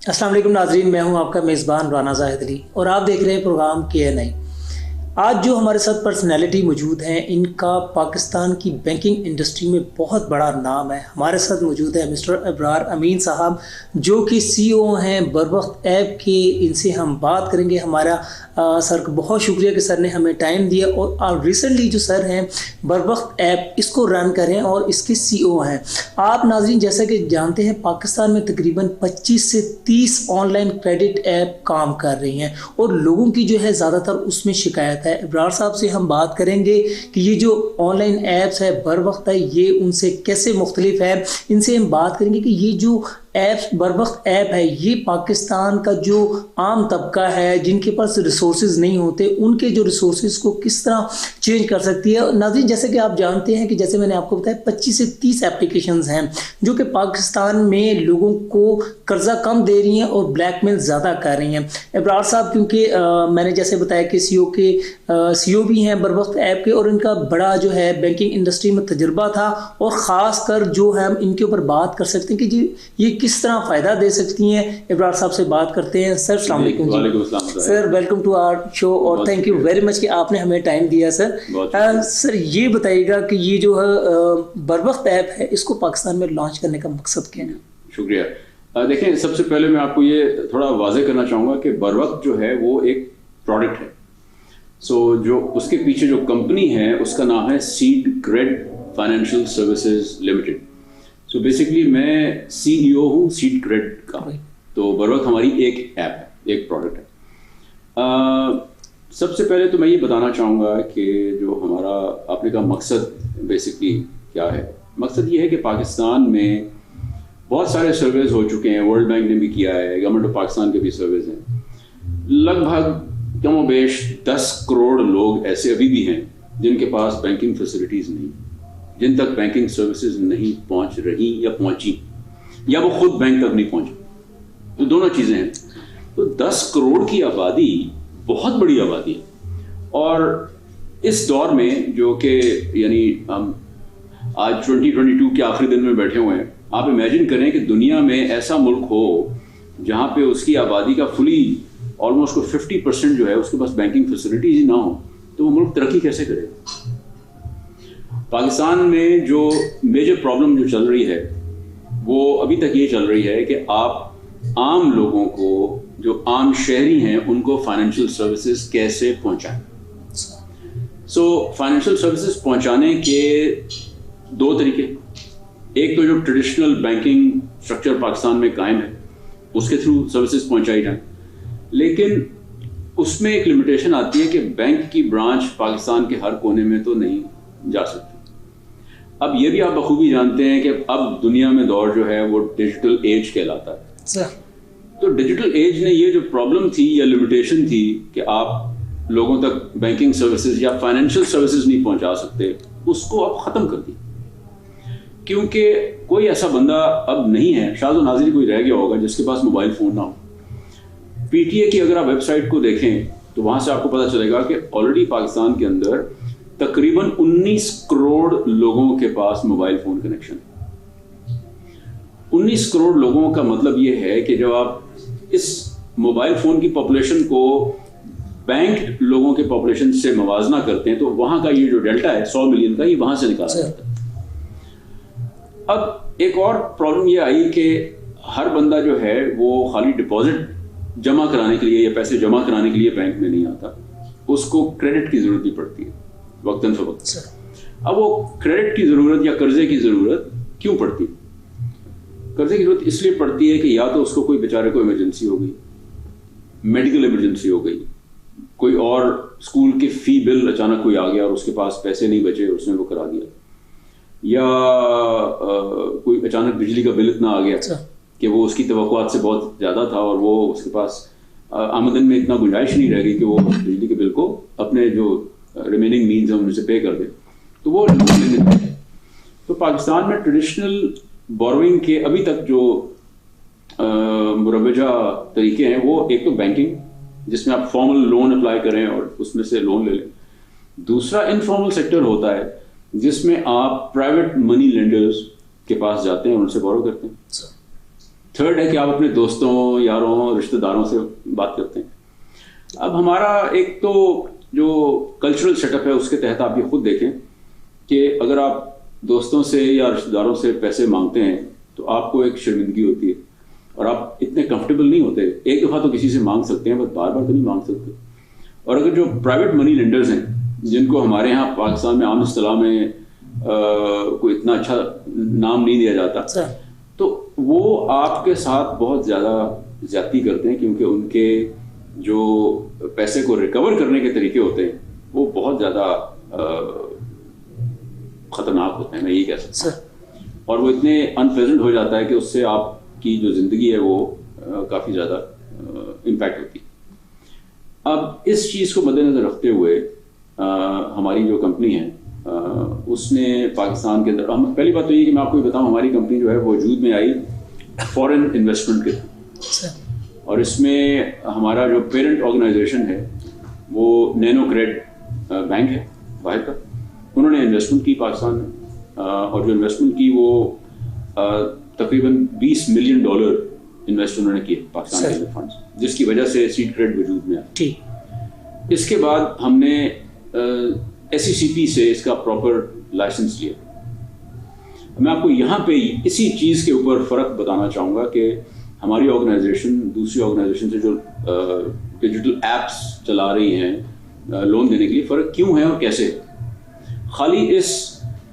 अस्सलाम वालेकुम नाजरीन, मैं हूं आपका मेज़बान राना ज़ाहिद अली और आप देख रहे हैं प्रोग्राम KNI। आज जो हमारे साथ पर्सनैलिटी मौजूद हैं, इनका पाकिस्तान की बैंकिंग इंडस्ट्री में बहुत बड़ा नाम है। हमारे साथ मौजूद है मिस्टर अबरार अमीन साहब, जो कि CEO हैं बरवक्त ऐप के। इनसे हम बात करेंगे। हमारा सर का बहुत शुक्रिया कि सर ने हमें टाइम दिया। और रिसेंटली जो सर हैं बरवक्त ऐप, इसको रन करें और इसके CEO हैं। आप नाजरीन जैसा कि जानते हैं, पाकिस्तान में तकरीबन 25 से 30 ऑनलाइन क्रेडिट ऐप काम कर रही हैं और लोगों की जो है ज़्यादातर उसमें शिकायत है। इब्रार साहब से हम बात करेंगे कि ये जो ऑनलाइन ऐप्स है बरवक्त है, ये उनसे कैसे मुख्तलिफ है। इनसे हम बात करेंगे कि ये जो ऐप्स बरवक्त ऐप है, ये पाकिस्तान का जो आम तबका है जिनके पास रिसोर्सेज नहीं होते, उनके जो रिसोर्सेज को किस तरह चेंज कर सकती है। नाज़रीन जैसे कि आप जानते हैं कि जैसे मैंने आपको बताया 25 से 30 एप्लीकेशंस हैं जो कि पाकिस्तान में लोगों को कर्जा कम दे रही हैं और ब्लैकमेल ज़्यादा कर रही हैं। इब्रार साहब क्योंकि मैंने जैसे बताया कि CEO भी हैं बरवक्त ऐप के और इनका बड़ा जो है बैंकिंग इंडस्ट्री में तजुर्बा था और ख़ास कर जो है हम इनके ऊपर बात कर सकते हैं कि जी ये किस तरह फ़ायदा दे सकती हैं। इब्रार साहब से बात करते हैं। सर अस्सलाम वालेकुम जी। Sir welcome to our show और थैंक यू वेरी मच कि आपने हमें टाइम दिया। सर ये बताइएगा कि ये जो है बरवक्त ऐप है, इसको पाकिस्तान में लॉन्च करने का मकसद क्या है? शुक्रिया। देखें, सबसे पहले मैं आपको ये थोड़ा वाज़ेह करना चाहूँगा कि बरवक्त जो है वो एक प्रोडक्ट है। जो उसके पीछे जो कंपनी है उसका नाम है सीडक्रेड फाइनेंशियल सर्विसेज लिमिटेड। बेसिकली मैं CEO हूँ सीडक्रेड का। तो बरवक्त हमारी एक ऐप है, एक प्रोडक्ट है। सबसे पहले तो मैं ये बताना चाहूँगा कि जो हमारा आपने का मकसद बेसिकली क्या है। मकसद ये है कि पाकिस्तान में बहुत सारे सर्वेज हो चुके हैं, वर्ल्ड बैंक ने भी किया है, गवर्नमेंट ऑफ पाकिस्तान के भी सर्वेज हैं। लगभग कमोबेश 10 करोड़ लोग ऐसे अभी भी हैं जिनके पास बैंकिंग फैसिलिटीज़ नहीं, जिन तक बैंकिंग सर्विसेज नहीं पहुंच रही या पहुंची, या वो खुद बैंक तक नहीं पहुंचे। तो दोनों चीज़ें हैं। तो 10 करोड़ की आबादी बहुत बड़ी आबादी है। और इस दौर में जो कि यानी हम आज 2022 के आखिरी दिन में बैठे हुए हैं, आप इमेजिन करें कि दुनिया में ऐसा मुल्क हो जहाँ पे उसकी आबादी का फुली ऑलमोस्ट 50% जो है उसके पास बैंकिंग फैसिलिटीज ही ना हो, तो वो मुल्क तरक्की कैसे करेगा। पाकिस्तान में जो मेजर प्रॉब्लम जो चल रही है वो अभी तक ये चल रही है कि आप आम लोगों को, जो आम शहरी हैं, उनको फाइनेंशियल सर्विसेज कैसे पहुंचाएं। फाइनेंशियल सर्विसेज पहुंचाने के दो तरीके। एक तो जो ट्रेडिशनल बैंकिंग स्ट्रक्चर पाकिस्तान में कायम है उसके थ्रू सर्विसेज पहुंचाई जाए, लेकिन उसमें एक लिमिटेशन आती है कि बैंक की ब्रांच पाकिस्तान के हर कोने में तो नहीं जा सकती। अब ये भी आप बखूबी जानते हैं कि अब दुनिया में दौर जो है वो डिजिटल एज कहलाता है। तो डिजिटल एज ने ये जो प्रॉब्लम थी या लिमिटेशन थी कि आप लोगों तक बैंकिंग सर्विसेज या फाइनेंशियल सर्विसेज नहीं पहुंचा सकते, उसको अब ख़त्म कर दी। क्योंकि कोई ऐसा बंदा अब नहीं है, शायद नाज़रीन कोई रह गया होगा जिसके पास मोबाइल फ़ोन ना हो। PTA की अगर आप वेबसाइट को देखें तो वहाँ से आपको पता चलेगा कि ऑलरेडी पाकिस्तान के अंदर तकरीबन 19 करोड़ लोगों के पास मोबाइल फ़ोन कनेक्शन है। 19 करोड़ लोगों का मतलब ये है कि जब आप इस मोबाइल फ़ोन की पॉपुलेशन को बैंक लोगों के पॉपुलेशन से मवाजना करते हैं तो वहाँ का ये जो डेल्टा है 100 मिलियन का, ये वहाँ से निकाला जाता है। अब एक और प्रॉब्लम ये आई कि हर बंदा जो है वो खाली डिपॉजिट जमा कराने के लिए या पैसे जमा कराने के लिए बैंक में नहीं आता, उसको क्रेडिट की ज़रूरत भी पड़ती है वक्तन फवक्त। अब वो क्रेडिट की ज़रूरत या कर्जे की ज़रूरत क्यों पड़ती है? कर्जे की ज़रूरत इसलिए पड़ती है कि या तो उसको कोई बेचारे को इमरजेंसी हो गई, मेडिकल इमरजेंसी हो गई, कोई और स्कूल के फ़ी बिल अचानक कोई आ गया और उसके पास पैसे नहीं बचे, उसने वो करा दिया, या कोई अचानक बिजली का बिल इतना आ गया कि वो उसकी तवक्कुआत से बहुत ज़्यादा था और वो उसके पास आमदन में इतना गुंजाइश नहीं रह गई कि वो बिजली के बिल को अपने जो रिमेनिंग मीन्स हैं उनसे पे कर दे, तो वो तो पाकिस्तान में ट्रेडिशनल बोरोइंग के अभी तक जो मुरवजा तरीके हैं वो एक तो बैंकिंग, जिसमें आप फॉर्मल लोन अप्लाई करें और उसमें से लोन ले लें। दूसरा इनफॉर्मल सेक्टर होता है जिसमें आप प्राइवेट मनी लेंडर्स के पास जाते हैं, उनसे बोरो करते हैं। थर्ड है कि आप अपने दोस्तों, यारों, रिश्तेदारों से बात करते हैं। अब हमारा एक तो जो कल्चरल सेटअप है उसके तहत आप ये खुद देखें कि अगर आप दोस्तों से या रिश्तेदारों से पैसे मांगते हैं तो आपको एक शर्मिंदगी होती है और आप इतने कंफर्टेबल नहीं होते। एक दफ़ा तो किसी से मांग सकते हैं, बस बार बार तो नहीं मांग सकते। और अगर जो प्राइवेट मनी लेंडर्स हैं, जिनको हमारे यहाँ पाकिस्तान में आम इस्तिलाह में कोई इतना अच्छा नाम नहीं दिया जाता, तो वो आपके साथ बहुत ज़्यादा ज्यादती करते हैं, क्योंकि उनके जो पैसे को रिकवर करने के तरीके होते हैं वो बहुत ज़्यादा ख़तरनाक होते हैं, मैं ये कह सकता हूँ। और वो इतने अनप्लेजेंट हो जाता है कि उससे आपकी जो ज़िंदगी है वो काफ़ी ज़्यादा इम्पैक्ट होती है। अब इस चीज़ को मद्देनज़र रखते हुए हमारी जो कंपनी है उसने पाकिस्तान के अंदर, हम पहली बात तो ये कि मैं आपको बताऊं, हमारी कंपनी जो है वो वजूद में आई फॉरेन इन्वेस्टमेंट के थ्रू, और इसमें हमारा जो पेरेंट ऑर्गेनाइजेशन है वो नैनोक्रेड बैंक है बाहर का। उन्होंने इन्वेस्टमेंट की पाकिस्तान में, और जो इन्वेस्टमेंट की वो तकरीबन $20 मिलियन इन्वेस्ट उन्होंने किए पाकिस्तान के फंड्स, जिसकी वजह से सीड क्रेड वजूद में आया। इसके बाद हमने SECP से इसका प्रॉपर लाइसेंस लिया। मैं आपको यहाँ पे इसी चीज़ के ऊपर फ़र्क बताना चाहूँगा कि हमारी ऑर्गेनाइजेशन दूसरी ऑर्गेनाइजेशन से जो डिजिटल एप्स चला रही हैं लोन देने के लिए, फ़र्क क्यों है और कैसे। खाली इस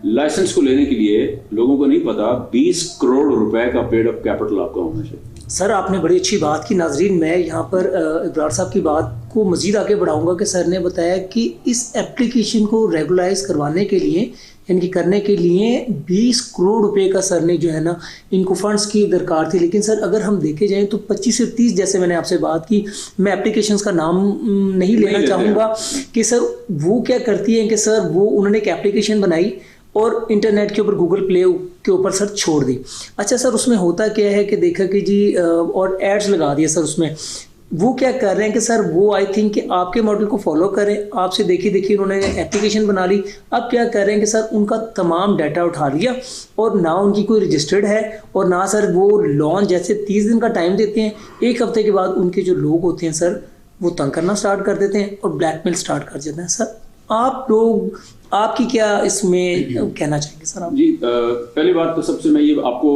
लाइसेंस को लेने के लिए लोगों को नहीं पता 20 करोड़ रुपए का पेड अप कैपिटल आपका होना चाहिए। सर आपने बड़ी अच्छी बात की। नाजरीन, मैं यहाँ पर इब्रार साहब की बात को मज़ीद आगे बढ़ाऊंगा कि सर ने बताया कि इस एप्लीकेशन को रेगुलाइज करवाने के लिए, यानी कि करने के लिए 20 करोड़ रुपए का सर ने जो है ना इनको फंड्स की दरकार थी। लेकिन सर अगर हम देखे जाएं तो 25 से 30, जैसे मैंने आपसे बात की, मैं एप्लीकेशंस का नाम नहीं लेना चाहूँगा कि सर वो क्या करती हैं कि सर वो उन्होंने एक एप्लीकेशन बनाई और इंटरनेट के ऊपर गूगल प्ले के ऊपर सर छोड़ दी। अच्छा सर, उसमें होता क्या है कि देखा कि जी और एड्स लगा दिए सर उसमें। वो क्या कर रहे हैं कि सर वो आई थिंक कि आपके मॉडल को फॉलो करें, आपसे देखिए उन्होंने एप्लीकेशन बना ली। अब क्या कर रहे हैं कि सर उनका तमाम डाटा उठा लिया और ना उनकी कोई रजिस्टर्ड है और ना सर वो लॉन्च, जैसे 30 दिन का टाइम देते हैं, 1 हफ्ते के बाद उनके जो लोग होते हैं सर वो तंग करना स्टार्ट कर देते हैं और ब्लैकमेल स्टार्ट कर देते हैं। सर आप लोग, आपकी क्या इसमें कहना चाहेंगे सर आप? जी, पहली बात तो सबसे मैं ये आपको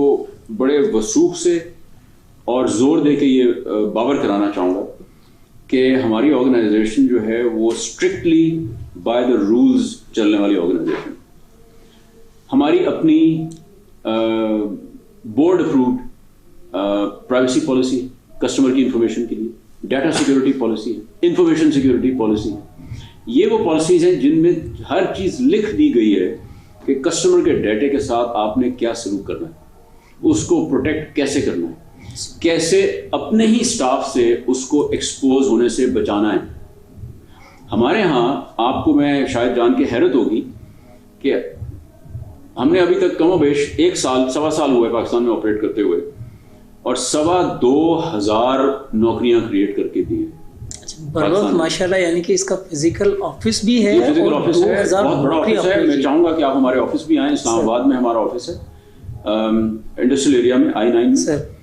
बड़े वसूख से और जोर दे के ये बावर कराना चाहूँगा कि हमारी ऑर्गेनाइजेशन जो है वो स्ट्रिक्टली बाय द रूल्स चलने वाली ऑर्गेनाइजेशन। हमारी अपनी board approved privacy policy, customer की इंफॉर्मेशन के लिए डाटा सिक्योरिटी पॉलिसी है, इंफॉर्मेशन सिक्योरिटी पॉलिसी है। ये वो पॉलिसीज हैं जिनमें हर चीज़ लिख दी गई है कि कस्टमर के डाटे के साथ आपने क्या सलूक करना है, उसको प्रोटेक्ट कैसे करना है, कैसे अपने ही स्टाफ से उसको एक्सपोज होने से बचाना है। हमारे यहाँ आपको मैं शायद जान के हैरत होगी कि हमने अभी तक कमोबेश 1 साल, 1.25 साल हुआ है पाकिस्तान में ऑपरेट करते हुए, और 2,200 नौकरियां क्रिएट करके दी है। बहुत माशाल्लाह, यानी कि इसका फिजिकल ऑफिस भी है, फिजिकल ऑफिस है, बहुत बड़ा ऑफिस है। मैं चाहूंगा कि आप हमारे ऑफिस भी आएं। इस्लामाबाद में हमारा ऑफिस है, इंडस्ट्रियल एरिया में, I9 में।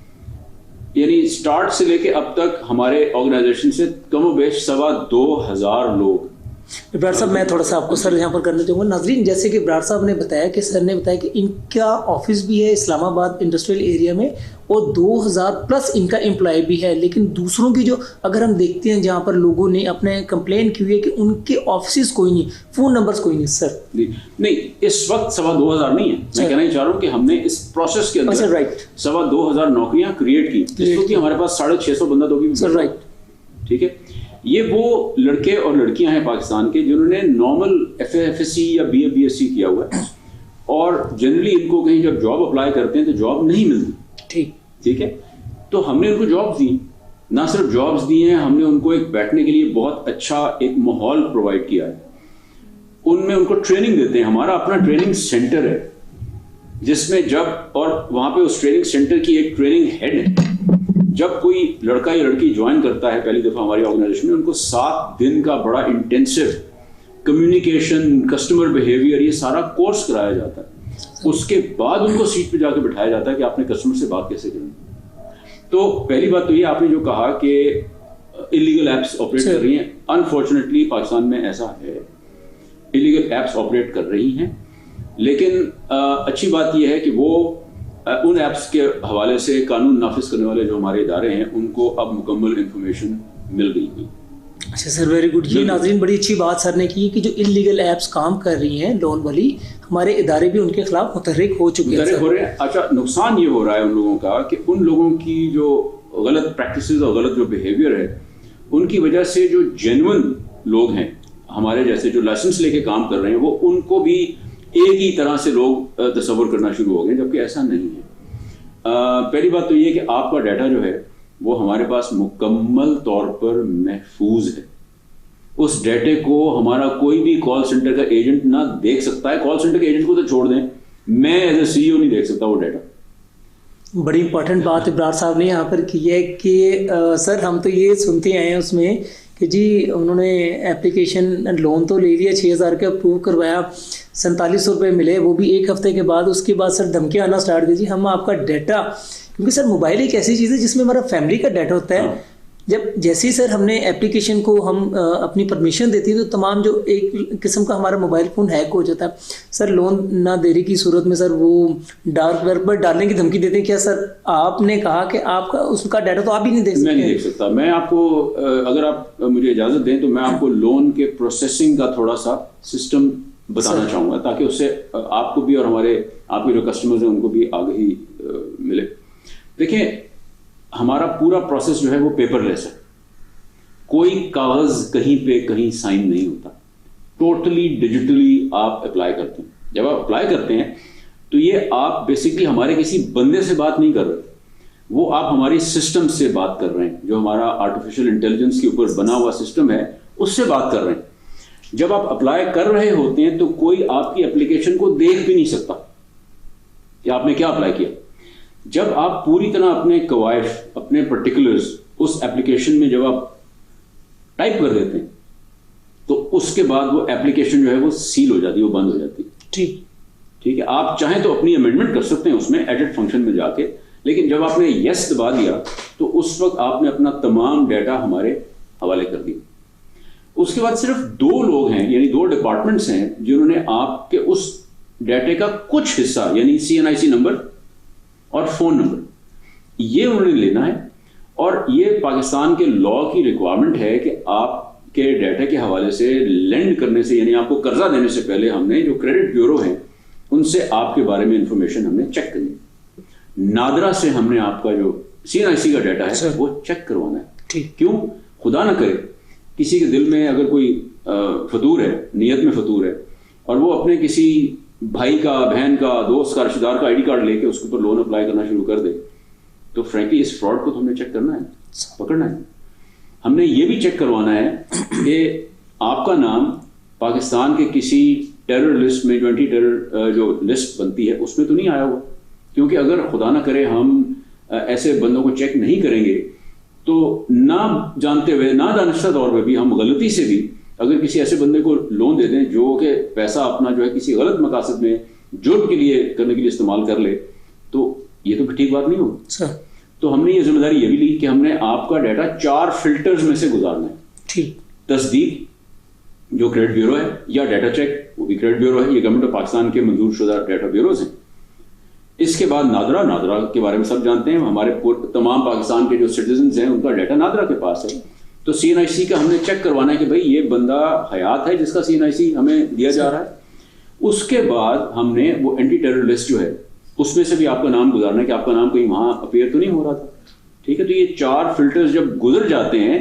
यानी स्टार्ट से लेके अब तक हमारे ऑर्गेनाइजेशन से कमोबेश 2,200 लोग। इब्रार साहब, मैं थोड़ा सा आपको सर यहाँ पर करना चाहूँगा। नाजरीन, जैसे कि इब्रार साहब ने बताया कि सर ने बताया कि इनका ऑफिस भी है इस्लामाबाद इंडस्ट्रियल एरिया में और 2,000 प्लस इनका एम्प्लॉय भी है। लेकिन दूसरों की जो अगर हम देखते हैं जहाँ पर लोगों ने अपने कंप्लेन की हुई है कि उनके ऑफिस कोई नहीं, फ़ोन नंबर्स कोई नहीं। सर नहीं, इस वक्त 2,200 नहीं है। मैं कहना चाह रहा हूँ कि हमने इस प्रोसेस के अंदर 2,200 नौकरियां क्रिएट की, जिसको हमारे पास 650 बंदा तो भी। राइट, ठीक है। ये वो लड़के और लड़कियां हैं पाकिस्तान के जिन्होंने नॉर्मल FSC या BA BSc किया हुआ है, और जनरली इनको कहीं जब जॉब अप्लाई करते हैं तो जॉब नहीं मिलती। ठीक है। तो हमने उनको जॉब्स दी, ना सिर्फ जॉब्स दी हैं, हमने उनको एक बैठने के लिए बहुत अच्छा एक माहौल प्रोवाइड किया है। उनमें उनको ट्रेनिंग देते हैं। हमारा अपना ट्रेनिंग सेंटर है जिसमें जब, और वहां पे उस ट्रेनिंग सेंटर की एक ट्रेनिंग हेड है। जब कोई लड़का या लड़की ज्वाइन करता है पहली दफा हमारी ऑर्गेनाइजेशन में, उनको 7 दिन का बड़ा इंटेंसिव कम्युनिकेशन, कस्टमर बिहेवियर, ये सारा कोर्स कराया जाता है। उसके बाद उनको सीट पे जाके बिठाया जाता है कि आपने कस्टमर से बात कैसे करनी। तो पहली बात तो ये आपने जो कहा कि इलीगल एप्स ऑपरेट कर रही हैं, अनफॉर्चुनेटली पाकिस्तान में ऐसा है, इलीगल एप्स ऑपरेट कर रही हैं, लेकिन अच्छी बात यह है कि वो उन एप्स के हवाले से कानून नाफिज करने वाले जो हमारे इदारे हैं उनको अब मुकम्मल इंफॉर्मेशन मिल गई हुई। अच्छा सर, वेरी गुड। ये नाज़रीन बड़ी अच्छी बात सर ने की कि जो इलीगल एप्स काम कर रही हैं लोन वाली, हमारे इदारे भी उनके खिलाफ मुतहर्रिक हो चुके हैं। अच्छा, नुकसान ये हो रहा है उन लोगों का कि उन लोगों की जो गलत प्रैक्टिसेस और गलत जो बिहेवियर है उनकी वजह से जो जेन्युइन लोग हैं हमारे जैसे जो लाइसेंस लेके काम कर रहे हैं वो उनको भी एक ही तरह से लोग तस्वर करना शुरू हो गए, जबकि ऐसा नहीं है। पहली बात तो ये कि आपका डाटा जो है वो हमारे पास मुकम्मल तौर पर महफूज है। उस डाटे को हमारा कोई भी कॉल सेंटर का एजेंट ना देख सकता है। कॉल सेंटर के एजेंट को तो छोड़ दें, मैं एज ए सीईओ नहीं देख सकता वो डाटा। बड़ी इंपॉर्टेंट बात इब्रार साहब ने यहाँ पर की है कि सर हम तो ये सुनते आए हैं उसमें कि जी उन्होंने एप्लीकेशन लोन तो ले लिया, 6,000 का अप्रूव करवाया, 4700 रुपये मिले, वो भी एक हफ्ते के बाद। उसके बाद सर धमकियाँ आना स्टार्ट की, जी हम आपका डाटा, क्योंकि सर मोबाइल एक ऐसी चीज़ है जिसमें हमारा फैमिली का डाटा होता है। जब जैसे ही सर हमने एप्लीकेशन को हम अपनी परमिशन देती है तो तमाम जो एक किस्म का हमारा मोबाइल फ़ोन हैक हो जाता है। सर लोन ना देने की सूरत में सर वो डार्क वेब पर डालने की धमकी देते हैं। क्या सर आपने कहा कि आपका उसका डाटा तो आप ही नहीं देख सकते? मैं नहीं देख सकता। मैं आपको अगर आप मुझे इजाज़त दें तो मैं आपको लोन के प्रोसेसिंग का थोड़ा सा सिस्टम बताना चाहूँगा ताकि उससे आपको भी और हमारे आपके जो कस्टमर्स हैं उनको भी आगाही मिले। देखिए, हमारा पूरा प्रोसेस जो है वो पेपरलेस है। कोई कागज कहीं पे कहीं साइन नहीं होता, टोटली डिजिटली आप अप्लाई करते हैं। जब आप अप्लाई करते हैं तो ये आप बेसिकली हमारे किसी बंदे से बात नहीं कर रहे, वो आप हमारी सिस्टम से बात कर रहे हैं, जो हमारा आर्टिफिशियल इंटेलिजेंस के ऊपर बना हुआ सिस्टम है उससे बात कर रहे हैं। जब आप अप्लाई कर रहे होते हैं तो कोई आपकी एप्लीकेशन को देख भी नहीं सकता कि आपने क्या अप्लाई किया। जब आप पूरी तरह अपने कवायद, अपने पर्टिकुलर्स उस एप्लीकेशन में जब आप टाइप कर देते हैं तो उसके बाद वो एप्लीकेशन जो है वो सील हो जाती है, वो बंद हो जाती है। ठीक है, आप चाहें तो अपनी अमेंडमेंट कर सकते हैं उसमें एडिट फंक्शन में जाके, लेकिन जब आपने यस दबा दिया तो उस वक्त आपने अपना तमाम डाटा हमारे हवाले कर दिया। उसके बाद सिर्फ 2 लोग हैं, यानी 2 डिपार्टमेंट्स हैं जिन्होंने आपके उस डाटे का कुछ हिस्सा यानी CNIC नंबर और फोन नंबर ये उन्होंने लेना है। और ये पाकिस्तान के लॉ की रिक्वायरमेंट है कि आपके डाटा के हवाले से लेंड करने से यानी आपको कर्जा देने से पहले हमने जो क्रेडिट ब्यूरो है उनसे आपके बारे में इंफॉर्मेशन हमने चेक करनी है। नादरा से हमने आपका जो CNIC का डाटा है वो चेक करवाना है। क्यों? खुदा ना करे किसी के दिल में अगर कोई फतूर है, नियत में फतूर है, और वो अपने किसी भाई का, बहन का, दोस्त का, रिश्तेदार का ID कार्ड लेके उसके ऊपर लोन अप्लाई करना शुरू कर दे, तो फ्रैंकली इस फ्रॉड को तो हमने चेक करना है, पकड़ना है। हमने ये भी चेक करवाना है कि आपका नाम पाकिस्तान के किसी टेरर लिस्ट में, जो एंटी टेरर जो लिस्ट बनती है उसमें तो नहीं आया हुआ। क्योंकि अगर खुदा ना करे हम ऐसे बंदों को चेक नहीं करेंगे तो ना जानते हुए, ना दानिश्ता तौर पर भी हम गलती से भी अगर किसी ऐसे बंदे को लोन दे दें जो कि पैसा अपना जो है किसी गलत मकासद में जुर्म के लिए करने के लिए इस्तेमाल कर ले, तो ये तो ठीक बात नहीं होगी। तो हमने ये जिम्मेदारी ये भी ली कि हमने आपका डाटा 4 फिल्टर्स में से गुजारना है। ठीक, तस्दीक जो क्रेडिट ब्यूरो है, या डाटा चेक वो भी क्रेडिट ब्यूरो है, ये गवर्नमेंट ऑफ पाकिस्तान के मंजूर शुदा डाटा ब्यूरोज हैं। इसके बाद नादरा के बारे में सब जानते हैं, हमारे तमाम पाकिस्तान के जो सिटीजन हैं उनका डाटा नादरा के पास है। तो CNIC का हमने चेक करवाना है कि भाई ये बंदा हयात है जिसका CNIC हमें दिया जा रहा है। उसके बाद हमने वो एंटी टेरर लिस्ट जो है उसमें से भी आपका नाम गुजारना है कि आपका नाम कहीं वहां अपीयर तो नहीं हो रहा था। ठीक है, तो ये 4 फिल्टर्स जब गुजर जाते हैं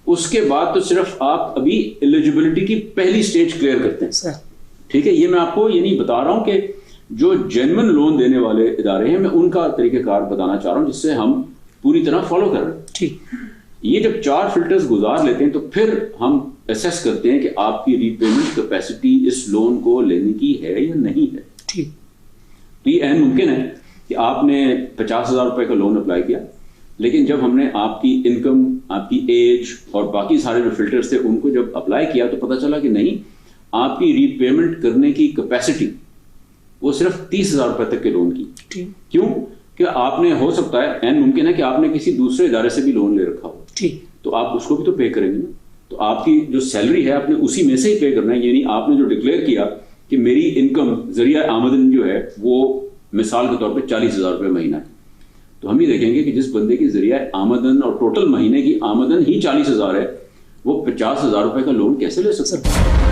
उसके बाद तो सिर्फ आप अभी एलिजिबिलिटी की पहली स्टेज क्लियर करते हैं। ठीक है, ये मैं आपको ये नहीं बता रहा हूं कि जो जेन्युइन लोन देने वाले इदारे हैं मैं उनका तरीकेकार बताना चाह रहा हूं जिससे हम पूरी तरह फॉलो कर रहे हैं। ठीक, ये जब 4 फिल्टर्स गुजार लेते हैं तो फिर हम असेस करते हैं कि आपकी रीपेमेंट कैपेसिटी इस लोन को लेने की है या नहीं है। ठीक, तो ये अहम मुमकिन है कि आपने 50,000 रुपए का लोन अप्लाई किया, लेकिन जब हमने आपकी इनकम, आपकी एज और बाकी सारे जो फिल्टर्स थे उनको जब अप्लाई किया तो पता चला कि नहीं, आपकी रीपेमेंट करने की कैपेसिटी वो सिर्फ 30,000 रुपए तक के लोन की। क्यों? कि आपने, हो सकता है, एन मुमकिन है कि आपने किसी दूसरे इदारे से भी लोन ले रखा हो, ठीक, तो आप उसको भी तो पे करेंगे ना। तो आपकी जो सैलरी है आपने उसी में से ही पे करना है। यानी आपने जो डिक्लेयर किया कि मेरी इनकम, जरिया आमदन जो है वो मिसाल के तौर पे 40,000 रुपये महीना है, तो हम ये देखेंगे कि जिस बंदे की जरिया आमदन और टोटल महीने की आमदन ही 40,000 है, वो 50,000 रुपये का लोन कैसे ले सकता है।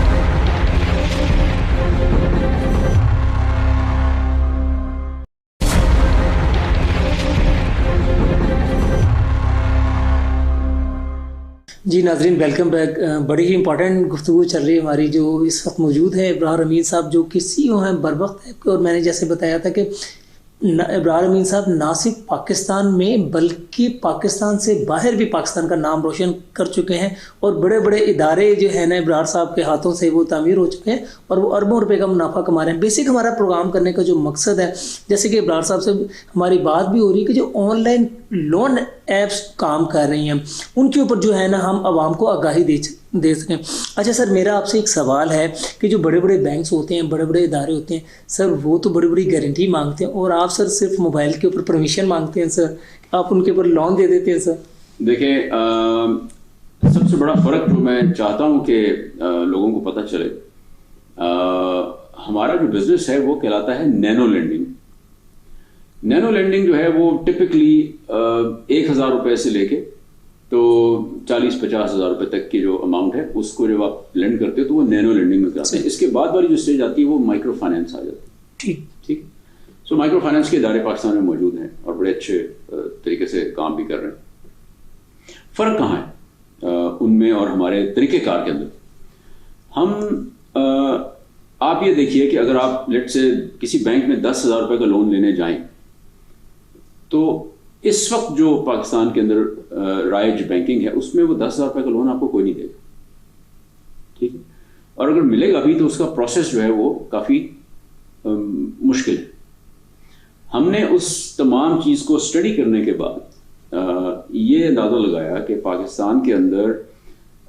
जी नाजरीन, वेलकम बैक। बड़ी ही इंपॉर्टेंट गुफ्तगू चल रही है हमारी। जो इस वक्त मौजूद है इब्रार अमीन साहब, जो कि CEO हैं बरवक्त ऐप के। और मैंने जैसे बताया था कि इब्रार अमीन साहब ना सिर्फ पाकिस्तान में बल्कि पाकिस्तान से बाहर भी पाकिस्तान का नाम रोशन कर चुके हैं, और बड़े बड़े इदारे जो है ना इब्रार साहब के हाथों से वो तामीर हो चुके हैं, और वो अरबों रुपए का मुनाफा कमा रहे हैं। बेसिक हमारा प्रोग्राम करने का जो मकसद है, जैसे कि इब्रार साहब से हमारी बात भी हो रही है कि जो ऑनलाइन लोन एप्स काम कर रही हैं उनके ऊपर जो है ना हम आवाम को आगाही दे सकें। अच्छा सर, मेरा आपसे एक सवाल है कि जो बड़े बड़े बैंक्स होते हैं, बड़े बड़े इदारे होते हैं सर, वो तो बड़ी बड़ी गारंटी मांगते हैं, और आप सर सिर्फ मोबाइल के ऊपर परमिशन मांगते हैं सर, आप उनके ऊपर लोन दे देते हैं सर। देखिए, सबसे बड़ा फ़र्क जो मैं चाहता हूँ कि लोगों को पता चले, हमारा जो बिजनेस है वो कहलाता है नैनो लेंडिंग। नैनो लेंडिंग जो है वो टिपिकली 1,000 रुपये से लेके तो 40-50 हज़ार रुपये तक की जो अमाउंट है उसको जब आप लेंड करते हो तो वो नैनो लेंडिंग में कराते हैं। इसके बाद वाली जो स्टेज आती है वो माइक्रो फाइनेंस आ जाती है। ठीक ठीक। सो माइक्रो फाइनेंस के इदारे पाकिस्तान में मौजूद हैं और बड़े अच्छे तरीके से काम भी कर रहे हैं। फ़र्क कहाँ है उनमें और हमारे तरीक़ेकार के अंदर? आप ये देखिए कि अगर आप लेट से किसी बैंक में 10,000 रुपये का लोन लेने जाएं तो इस वक्त जो पाकिस्तान के अंदर राइज बैंकिंग है उसमें वो 10,000 रुपये का लोन आपको कोई नहीं देगा। ठीक है। और अगर मिलेगा भी तो उसका प्रोसेस जो है वो काफ़ी मुश्किल है। हमने उस तमाम चीज़ को स्टडी करने के बाद ये अंदाज़ा लगाया कि पाकिस्तान के अंदर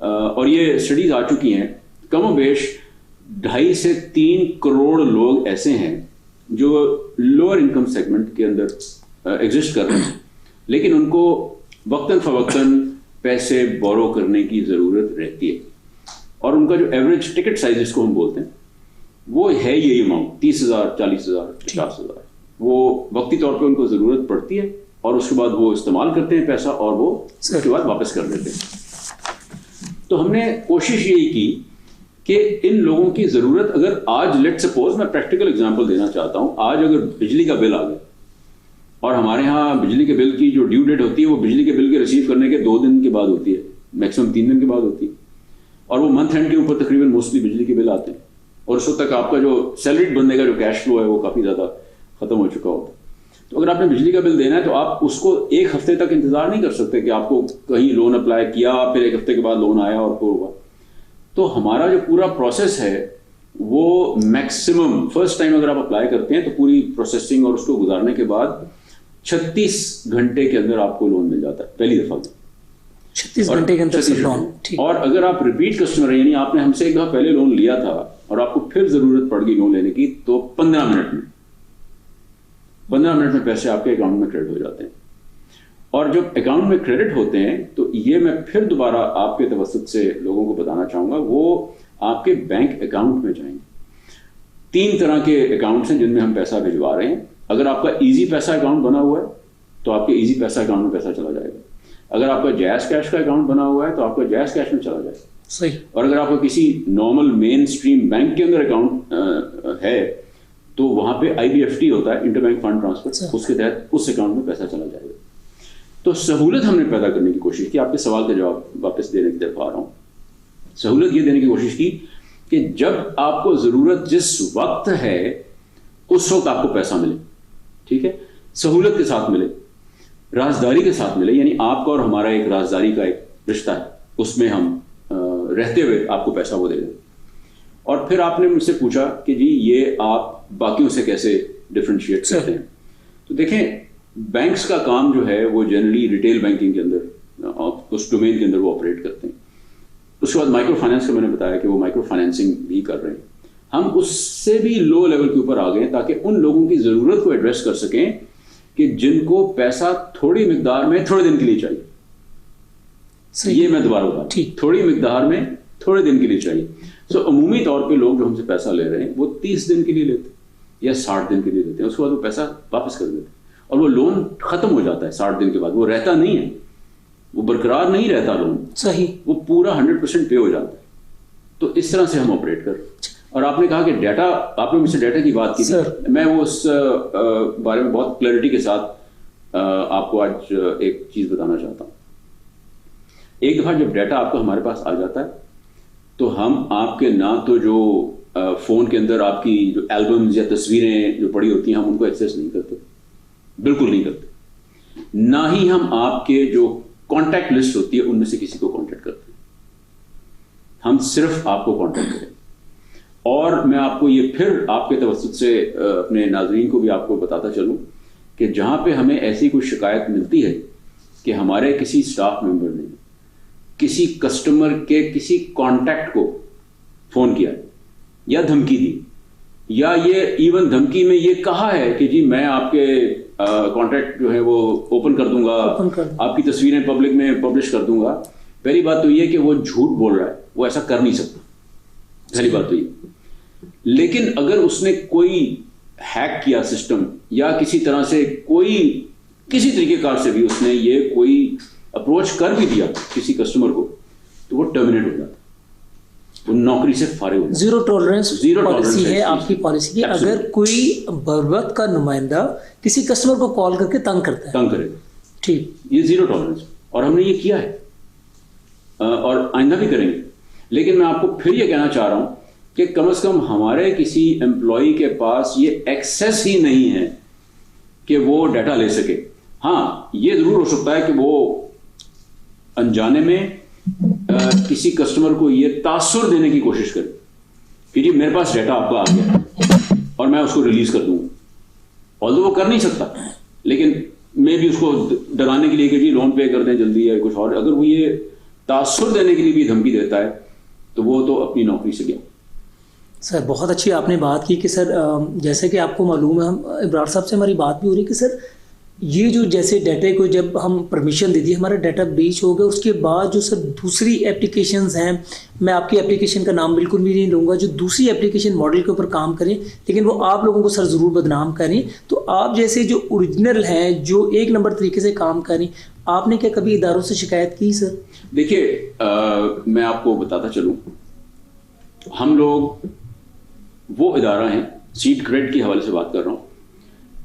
और ये स्टडीज आ चुकी हैं, कमोबेश 2.5 से 3 करोड़ लोग ऐसे हैं जो लोअर इनकम सेगमेंट के अंदर एग्जिस्ट कर रहे हैं, लेकिन उनको वक्तन फवक्तन पैसे बोरो करने की ज़रूरत रहती है, और उनका जो एवरेज टिकट साइज जिसको हम बोलते हैं वो है यही अमाउंट 30,000, 40,000, 50,000। वो वक्ती तौर पे उनको ज़रूरत पड़ती है और उसके बाद वो इस्तेमाल करते हैं पैसा और वो उसके बाद वापस कर देते हैं। तो हमने कोशिश यही की कि इन लोगों की ज़रूरत, अगर आज लेट सपोज, मैं प्रैक्टिकल एग्जांपल देना चाहता हूँ, आज अगर बिजली का बिल आ गया और हमारे यहाँ बिजली के बिल की जो ड्यू डेट होती है वो बिजली के बिल के रिसीव करने के 2 दिन के बाद होती है, मैक्सिमम 3 दिन के बाद होती है, और वो मंथ एंड के ऊपर तकरीबन मोस्टली बिजली के बिल आते हैं, और उस वक्त तक आपका जो सैलरीड बंदे का जो कैश फ्लो है वो काफ़ी ज़्यादा ख़त्म हो चुका होता है। तो अगर आपने बिजली का बिल देना है तो आप उसको 1 हफ्ते तक इंतज़ार नहीं कर सकते कि आपको कहीं लोन अप्लाई किया फिर 1 हफ्ते के बाद लोन आया और फिर हुआ। तो हमारा जो पूरा प्रोसेस है वो मैक्सिमम फर्स्ट टाइम अगर आप अप्लाई करते हैं तो पूरी प्रोसेसिंग और उसको गुजारने के बाद 36 घंटे के अंदर आपको लोन मिल जाता है पहली दफा में। 36 घंटे के अंदर लोन। और अगर आप रिपीट कस्टमर हैं, यानी आपने हमसे एक दफा पहले लोन लिया था और आपको फिर जरूरत पड़ गई लोन लेने की, तो 15 मिनट में पैसे आपके अकाउंट में क्रेडिट हो जाते हैं। और जब अकाउंट में क्रेडिट होते हैं तो ये मैं फिर दोबारा आपके तवसत से लोगों को बताना चाहूंगा, वो आपके बैंक अकाउंट में जाएंगे। 3 तरह के अकाउंट्स हैं जिनमें हम पैसा भिजवा रहे हैं। अगर आपका इजी पैसा अकाउंट बना हुआ है तो आपके इजी पैसा अकाउंट में पैसा चला जाएगा। अगर आपका जैज़ कैश का अकाउंट बना हुआ है तो आपका जैज़ कैश में चला जाएगा। सही। और अगर आपका किसी नॉर्मल मेन स्ट्रीम बैंक के अंदर अकाउंट है तो वहां पे IBFT होता है, इंटर बैंक फंड ट्रांसफर, उसके तहत उस अकाउंट में पैसा चला जाएगा। तो सहूलत हमने पैदा करने की कोशिश की। आपके सवाल का जवाब वापस देने की तरफ आ रहा हूँ। सहूलत ये देने की कोशिश की कि जब आपको जरूरत जिस वक्त है उस वक्त आपको पैसा मिले। ठीक है, सहूलत के साथ मिले, राजदारी के साथ मिले, यानी आपका और हमारा एक राजदारी का एक रिश्ता है, उसमें हम रहते हुए आपको पैसा वो दे दें। और फिर आपने मुझसे पूछा कि जी ये आप बाकियों से कैसे डिफरेंशिएट करते हैं। तो देखें, बैंक्स का काम जो है वो जनरली रिटेल बैंकिंग के अंदर उस डोमेन के अंदर वो ऑपरेट करते हैं। उसके बाद माइक्रो फाइनेंस का मैंने बताया कि वो माइक्रो फाइनेंसिंग भी कर रहे हैं। हम उससे भी लो लेवल के ऊपर आ गए ताकि उन लोगों की ज़रूरत को एड्रेस कर सकें कि जिनको पैसा थोड़ी मिकदार में थोड़े दिन के लिए चाहिए। ये मैं दोबारा बता रहा हूं, थोड़ी मिकदार में थोड़े दिन के लिए चाहिए। सो अमूमी तौर पे लोग जो हमसे पैसा ले रहे हैं वो 30 दिन के लिए लेते हैं या 60 दिन के लिए लेते हैं, उसके बाद वो पैसा वापस कर देते हैं और वो लोन खत्म हो जाता है 60 दिन के बाद। वो रहता नहीं है, वो बरकरार नहीं रहता लोन, सही, वो पूरा 100% पे हो जाता है। तो इस तरह से हम ऑपरेट कर। और आपने कहा कि डाटा, आपने मुझसे डाटा की बात की थी, मैं वो उस बारे में बहुत क्लैरिटी के साथ आपको आज एक चीज बताना चाहता हूं। एक दफा जब डाटा आपको हमारे पास आ जाता है तो हम आपके ना तो जो फोन के अंदर आपकी जो एल्बम्स या तस्वीरें जो पड़ी होती हैं हम उनको एक्सेस नहीं करते, बिल्कुल नहीं करते। ना ही हम आपके जो कॉन्टैक्ट लिस्ट होती है उनमें से किसी को कॉन्टैक्ट करते हैं। हम सिर्फ आपको कॉन्टैक्ट करें। और मैं आपको ये फिर आपके तवज्जुह से अपने नाज़रीन को भी आपको बताता चलूं कि जहां पे हमें ऐसी कोई शिकायत मिलती है कि हमारे किसी स्टाफ मेंबर ने किसी कस्टमर के किसी कॉन्टैक्ट को फोन किया या धमकी दी, या ये इवन धमकी में ये कहा है कि जी मैं आपके कॉन्टैक्ट जो है वो ओपन कर दूंगा, आपकी तस्वीरें पब्लिक में पब्लिश कर दूंगा, पहली बात तो ये कि वो झूठ बोल रहा है, वो ऐसा कर नहीं सकता, पहली बात तो ये। लेकिन अगर उसने कोई हैक किया सिस्टम या किसी तरह से कोई किसी तरीकेकार से भी उसने ये कोई अप्रोच कर भी दिया किसी कस्टमर को, तो वो टर्मिनेट हो जाता, वो नौकरी से फारिग हो जाता। जीरो टॉलरेंस पॉलिसी है आपकी पॉलिसी की। अगर कोई बरवक्त का नुमाइंदा किसी कस्टमर को कॉल करके तंग करता है, तंग करेगा, ठीक, ये जीरो टॉलरेंस, और हमने ये किया है और आइंदा भी करेंगे। लेकिन मैं आपको फिर ये कहना चाह रहा हूं कि कम से कम हमारे किसी एम्प्लॉय के पास ये एक्सेस ही नहीं है कि वो डाटा ले सके। हाँ, ये जरूर हो सकता है कि वो अनजाने में किसी कस्टमर को ये तासुर देने की कोशिश करे कि जी मेरे पास डाटा आपका आ गया और मैं उसको रिलीज कर दूंगा, और वो कर नहीं सकता, लेकिन मैं भी उसको डराने के लिए कि जी लोन पे कर दें जल्दी या कुछ और, अगर वो ये तासुर देने के लिए भी धमकी देता है तो वो तो अपनी नौकरी से गया। सर बहुत अच्छी आपने बात की कि सर जैसे कि आपको मालूम है, हम इब्रार साहब से हमारी बात भी हो रही है कि सर ये जो जैसे डाटा को जब हम परमिशन दे दिए, हमारा डाटा ब्रीच हो गया, उसके बाद जो सर दूसरी एप्लीकेशंस हैं, मैं आपकी एप्लीकेशन का नाम बिल्कुल भी नहीं लूँगा, जो दूसरी एप्लीकेशन मॉडल के ऊपर काम करें लेकिन वो आप लोगों को सर ज़रूर बदनाम करें, तो आप जैसे जो ओरिजिनल हैं जो एक नंबर तरीके से काम करें, आपने क्या कभी इदारों से शिकायत की सर? देखिए मैं आपको बताता चलूँ, हम लोग वो इदारा हैं, सीड ग्रेड के हवाले से बात कर रहा हूँ,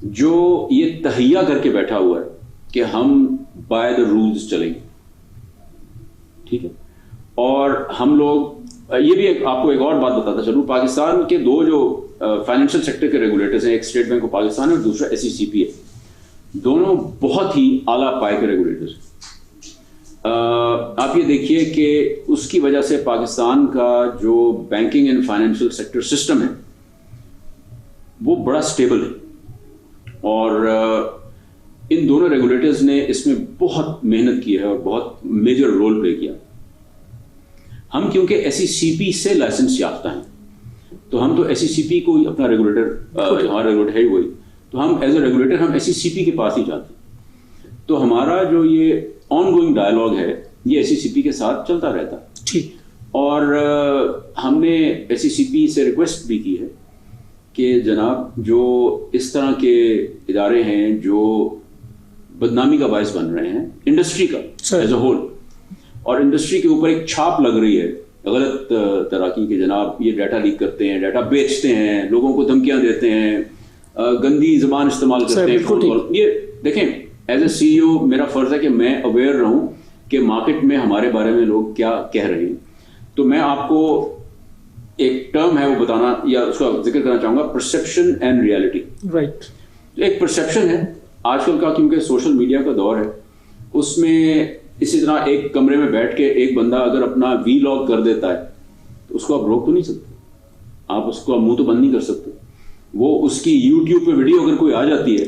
जो ये तहैया करके बैठा हुआ है कि हम बाय द रूल्स चलेंगे, ठीक है। और हम लोग ये भी आपको एक और बात बताता चलूँ, पाकिस्तान के दो जो फाइनेंशियल सेक्टर के रेगुलेटर्स हैं, एक स्टेट बैंक ऑफ पाकिस्तान है और दूसरा SECP है, दोनों बहुत ही आला पाए के रेगुलेटर्स हैं। आप ये देखिए कि उसकी वजह से पाकिस्तान का जो banking and financial sector system है वो बड़ा स्टेबल है, और इन दोनों रेगुलेटर्स ने इसमें बहुत मेहनत की है और बहुत मेजर रोल प्ले किया। हम क्योंकि SECP से लाइसेंस याफ्ता हैं, तो हम तो SECP को ही अपना रेगुलेटर, हमारा रेगुलेटर है ही वही, तो हम एज ए रेगुलेटर हम SECP के पास ही जाते हैं। तो हमारा जो ये ऑनगोइंग डायलॉग है ये SECP के साथ चलता रहता है, ठीक। और हमने SECP से रिक्वेस्ट भी की है कि जनाब जो इस तरह के इदारे हैं जो बदनामी का बायस बन रहे हैं इंडस्ट्री का एज अ होल, और इंडस्ट्री के ऊपर एक छाप लग रही है गलत तरह की कि जनाब ये डाटा लीक करते हैं, डाटा बेचते हैं, लोगों को धमकियां देते हैं, गंदी जबान इस्तेमाल करते हैं। ये देखें, एज ए CEO मेरा फर्ज है कि मैं अवेयर रहूं कि मार्केट में हमारे बारे में लोग क्या कह रहे हैं। तो मैं आपको एक टर्म है वो बताना या उसका जिक्र करना चाहूंगा, परसेप्शन एंड रियलिटी। राइट। एक परसेप्शन है आजकल का, क्योंकि सोशल मीडिया का दौर है, उसमें इसी तरह एक कमरे में बैठ के एक बंदा अगर अपना वीलॉग कर देता है तो उसको आप रोक तो नहीं सकते, आप उसको मुंह तो बंद नहीं कर सकते। वो उसकी YouTube पे वीडियो अगर कोई आ जाती है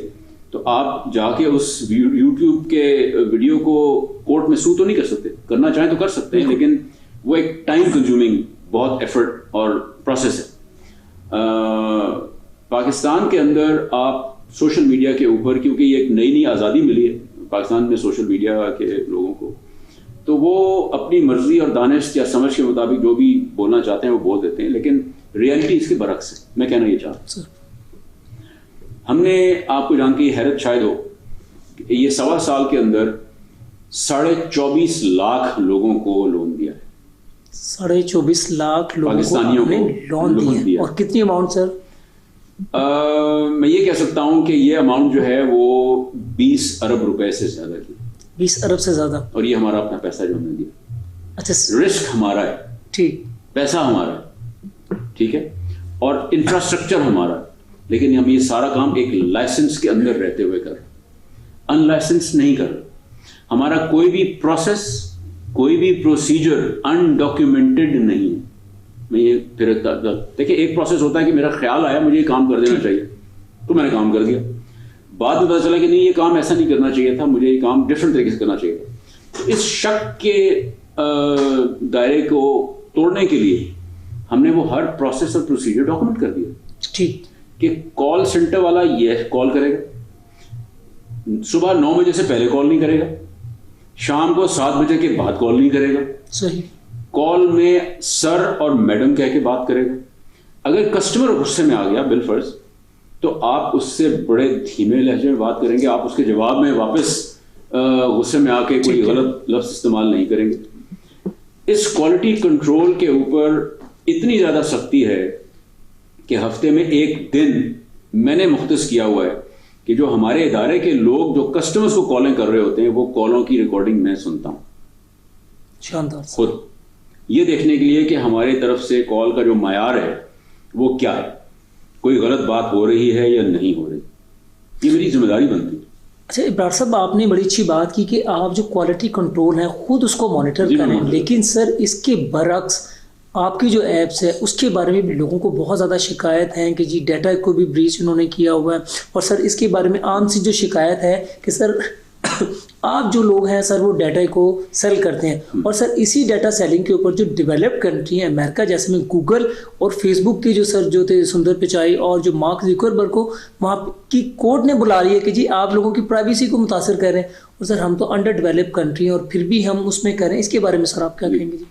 तो आप जाके उस YouTube के वीडियो को कोर्ट में सू तो नहीं कर सकते, करना चाहें तो कर सकते हैं, लेकिन वो एक टाइम कंज्यूमिंग बहुत एफर्ट और प्रोसेस है। पाकिस्तान के अंदर आप सोशल मीडिया के ऊपर, क्योंकि ये एक नई आज़ादी मिली है पाकिस्तान में सोशल मीडिया के लोगों को, तो वो अपनी मर्जी और दानिश या समझ के मुताबिक जो भी बोलना चाहते हैं वो बोल देते हैं, लेकिन रियलिटी इसके बरक्स है। मैं कहना ये चाहता हूँ, हमने आपको जान के हैरत शायद हो, ये 1.25 साल के अंदर 24.5 लाख लोगों को लोन दिया है। 24.5 लाख लोगों पाकिस्तानियों को लोन दिया। और कितनी अमाउंट सर? मैं ये कह सकता हूं कि ये अमाउंट जो है वो 20 अरब रुपए से ज्यादा की। 20 अरब से ज्यादा। और ये हमारा अपना पैसा जो हमने दिया। अच्छा, रिस्क हमारा है, ठीक, पैसा हमारा है, ठीक है, और इंफ्रास्ट्रक्चर हमारा है, लेकिन हम ये सारा काम एक लाइसेंस के अंदर रहते हुए कर रहे हैं, अनलाइसेंस नहीं कर रहे। हमारा कोई भी प्रोसेस, कोई भी प्रोसीजर अनडॉक्यूमेंटेड नहीं है। मैं ये फिर देखिए, एक प्रोसेस होता है कि मेरा ख्याल आया मुझे ये काम कर देना चाहिए, तो मैंने काम कर दिया, बाद में पता चला कि नहीं ये काम ऐसा नहीं करना चाहिए था, मुझे ये काम डिफरेंट तरीके से करना चाहिए था। तो इस शक के दायरे को तोड़ने के लिए हमने वो हर प्रोसेस और प्रोसीजर डॉक्यूमेंट कर दिया। ठीक, कि कॉल सेंटर वाला ये कॉल करेगा, सुबह 9 बजे से पहले कॉल नहीं करेगा, शाम को 7 बजे के बाद कॉल नहीं करेगा, सही, कॉल में सर और मैडम कह के बात करेगा। अगर कस्टमर गुस्से में आ गया बिल फर्ज, तो आप उससे बड़े धीमे लहजे में बात करेंगे, आप उसके जवाब में वापस गुस्से में आके कोई गलत लफ्ज इस्तेमाल नहीं करेंगे। इस क्वालिटी कंट्रोल के ऊपर इतनी ज्यादा सख्ती है कि हफ्ते में एक दिन मैंने मुख्तस किया हुआ है कि जो हमारे इदारे के लोग जो कस्टमर्स को कॉलें कर रहे होते हैं, वो कॉलों की रिकॉर्डिंग मैं सुनता हूं, शानदार, खुद ये देखने के लिए कि हमारी तरफ से कॉल का जो मायार है वो क्या है, कोई गलत बात हो रही है या नहीं हो रही, ये मेरी जिम्मेदारी बनती है। अच्छा इब्रार साहब, आपने बड़ी अच्छी बात की कि आप जो क्वालिटी कंट्रोल है खुद उसको मॉनिटर करें, लेकिन सर इसके बरक्स आपकी जो ऐप्स है उसके बारे में भी लोगों को बहुत ज़्यादा शिकायत है कि जी डाटा को भी ब्रीच उन्होंने किया हुआ है। और सर इसके बारे में आम सी जो शिकायत है कि सर आप जो लोग हैं सर वो डाटा को सेल करते हैं, और सर इसी डाटा सेलिंग के ऊपर जो डेवलप्ड कंट्री है अमेरिका जैसे में गूगल और फेसबुक के जो सर जो थे सुंदर पिचाई और जो मार्क ज़ुकरबर्ग को वहाँ की कोर्ट ने बुला रही है कि जी आप लोगों की प्राइवेसी को मुतासर कर रहे हैं, और सर हम तो अंडर डेवलप्ड कंट्री हैं और फिर भी हम उसमें करें। इसके बारे में सर आप क्या कहेंगे? जी,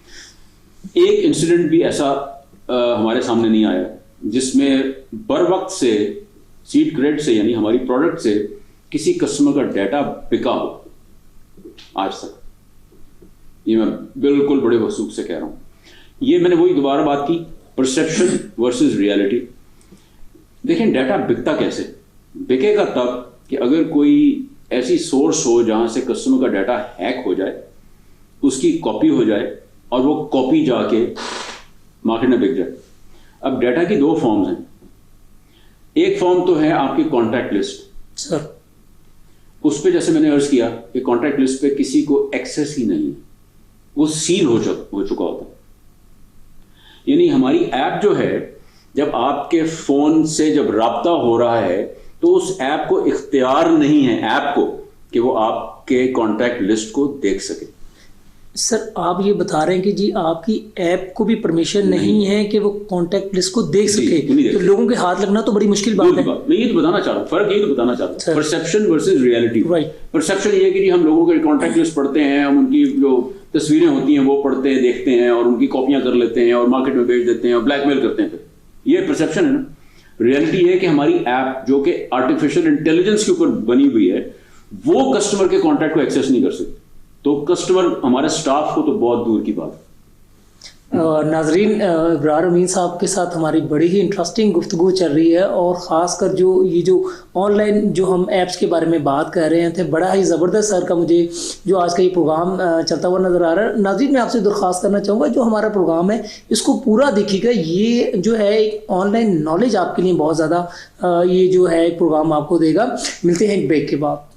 एक इंसिडेंट भी ऐसा हमारे सामने नहीं आया जिसमें बर वक्त से सीड ग्रेड से यानी हमारी प्रोडक्ट से किसी कस्टमर का डाटा बिका हो आज तक। ये मैं बिल्कुल बड़े वसूख से कह रहा हूं। ये मैंने वही दोबारा बात की, परसेप्शन वर्सेस रियलिटी। देखें डाटा बिकता कैसे? बिकेगा तब कि अगर कोई ऐसी सोर्स हो जहां से कस्टमर का डाटा हैक हो जाए, उसकी कॉपी हो जाए और वो कॉपी जाके मार्केट में बिक जाए। अब डाटा की 2 फॉर्म्स हैं। एक फॉर्म तो है आपकी कॉन्टैक्ट लिस्ट सर, उस पे जैसे मैंने अर्ज किया कि कॉन्टैक्ट लिस्ट पे किसी को एक्सेस ही नहीं है, वो सील हो चुका होता है। यानी हमारी ऐप जो है, जब आपके फोन से जब राब्ता हो रहा है तो उस ऐप को इख्तियार नहीं है ऐप को कि वो आपके कॉन्टैक्ट लिस्ट को देख सके। सर आप ये बता रहे हैं कि जी आपकी ऐप को भी परमिशन नहीं है कि वो कॉन्टैक्ट लिस्ट को देख सके, तो लोगों के हाथ लगना तो बड़ी मुश्किल बात है। मैं ये तो बताना चाह रहा हूँ, फर्क ये तो बताना चाहता हूँ, perception versus reality. Right, perception ये है कि जी हम लोगों के कॉन्टैक्ट लिस्ट पढ़ते हैं, हम उनकी जो तस्वीरें होती हैं वो पढ़ते हैं, देखते हैं और उनकी कॉपियां कर लेते हैं और मार्केट में बेच देते हैं और ब्लैकमेल करते हैं। फिर ये परसेप्शन है ना। रियलिटी है कि हमारी ऐप जो कि आर्टिफिशियल इंटेलिजेंस के ऊपर बनी हुई है, वो कस्टमर के कॉन्टैक्ट को एक्सेस नहीं कर सकती, तो कस्टमर हमारे स्टाफ को तो बहुत दूर की बात। नाजरीन, इब्रार अमीन साहब के साथ हमारी बड़ी ही इंटरेस्टिंग गुफ्तगू चल रही है, और ख़ासकर जो ये जो ऑनलाइन जो हम ऐप्स के बारे में बात कर रहे थे, बड़ा ही ज़बरदस्त सर का मुझे जो आज का ये प्रोग्राम चलता हुआ नज़र आ रहा है। नाजरीन, मैं आपसे दरख्वास्त करना चाहूँगा जो हमारा प्रोग्राम है इसको पूरा देखिएगा। ये जो है एक ऑनलाइन नॉलेज आपके लिए बहुत ज़्यादा ये जो है एक प्रोग्राम आपको देगा। मिलते हैं एक ब्रेक के बाद।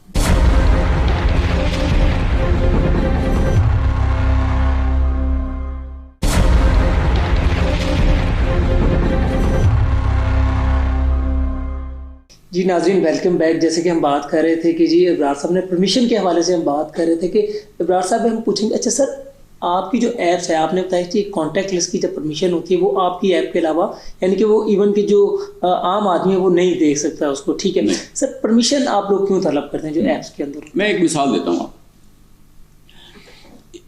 जी नाज़रीन, वेलकम बैक। जैसे कि हम बात कर रहे थे कि जी इब्रार साहब ने परमिशन के हवाले से हम बात कर रहे थे कि इब्रार साहब हम पूछेंगे, अच्छा सर आपकी जो ऐप्स है, आपने बताया कि कॉन्टैक्ट लिस्ट की जब परमिशन होती है वो आपकी ऐप के अलावा, यानी कि वो इवन कि जो आम आदमी है वो नहीं देख सकता उसको, ठीक है सर। परमिशन आप लोग क्यों तलब करते हैं जो ऐप्स के अंदर? मैं एक मिसाल देता हूँ।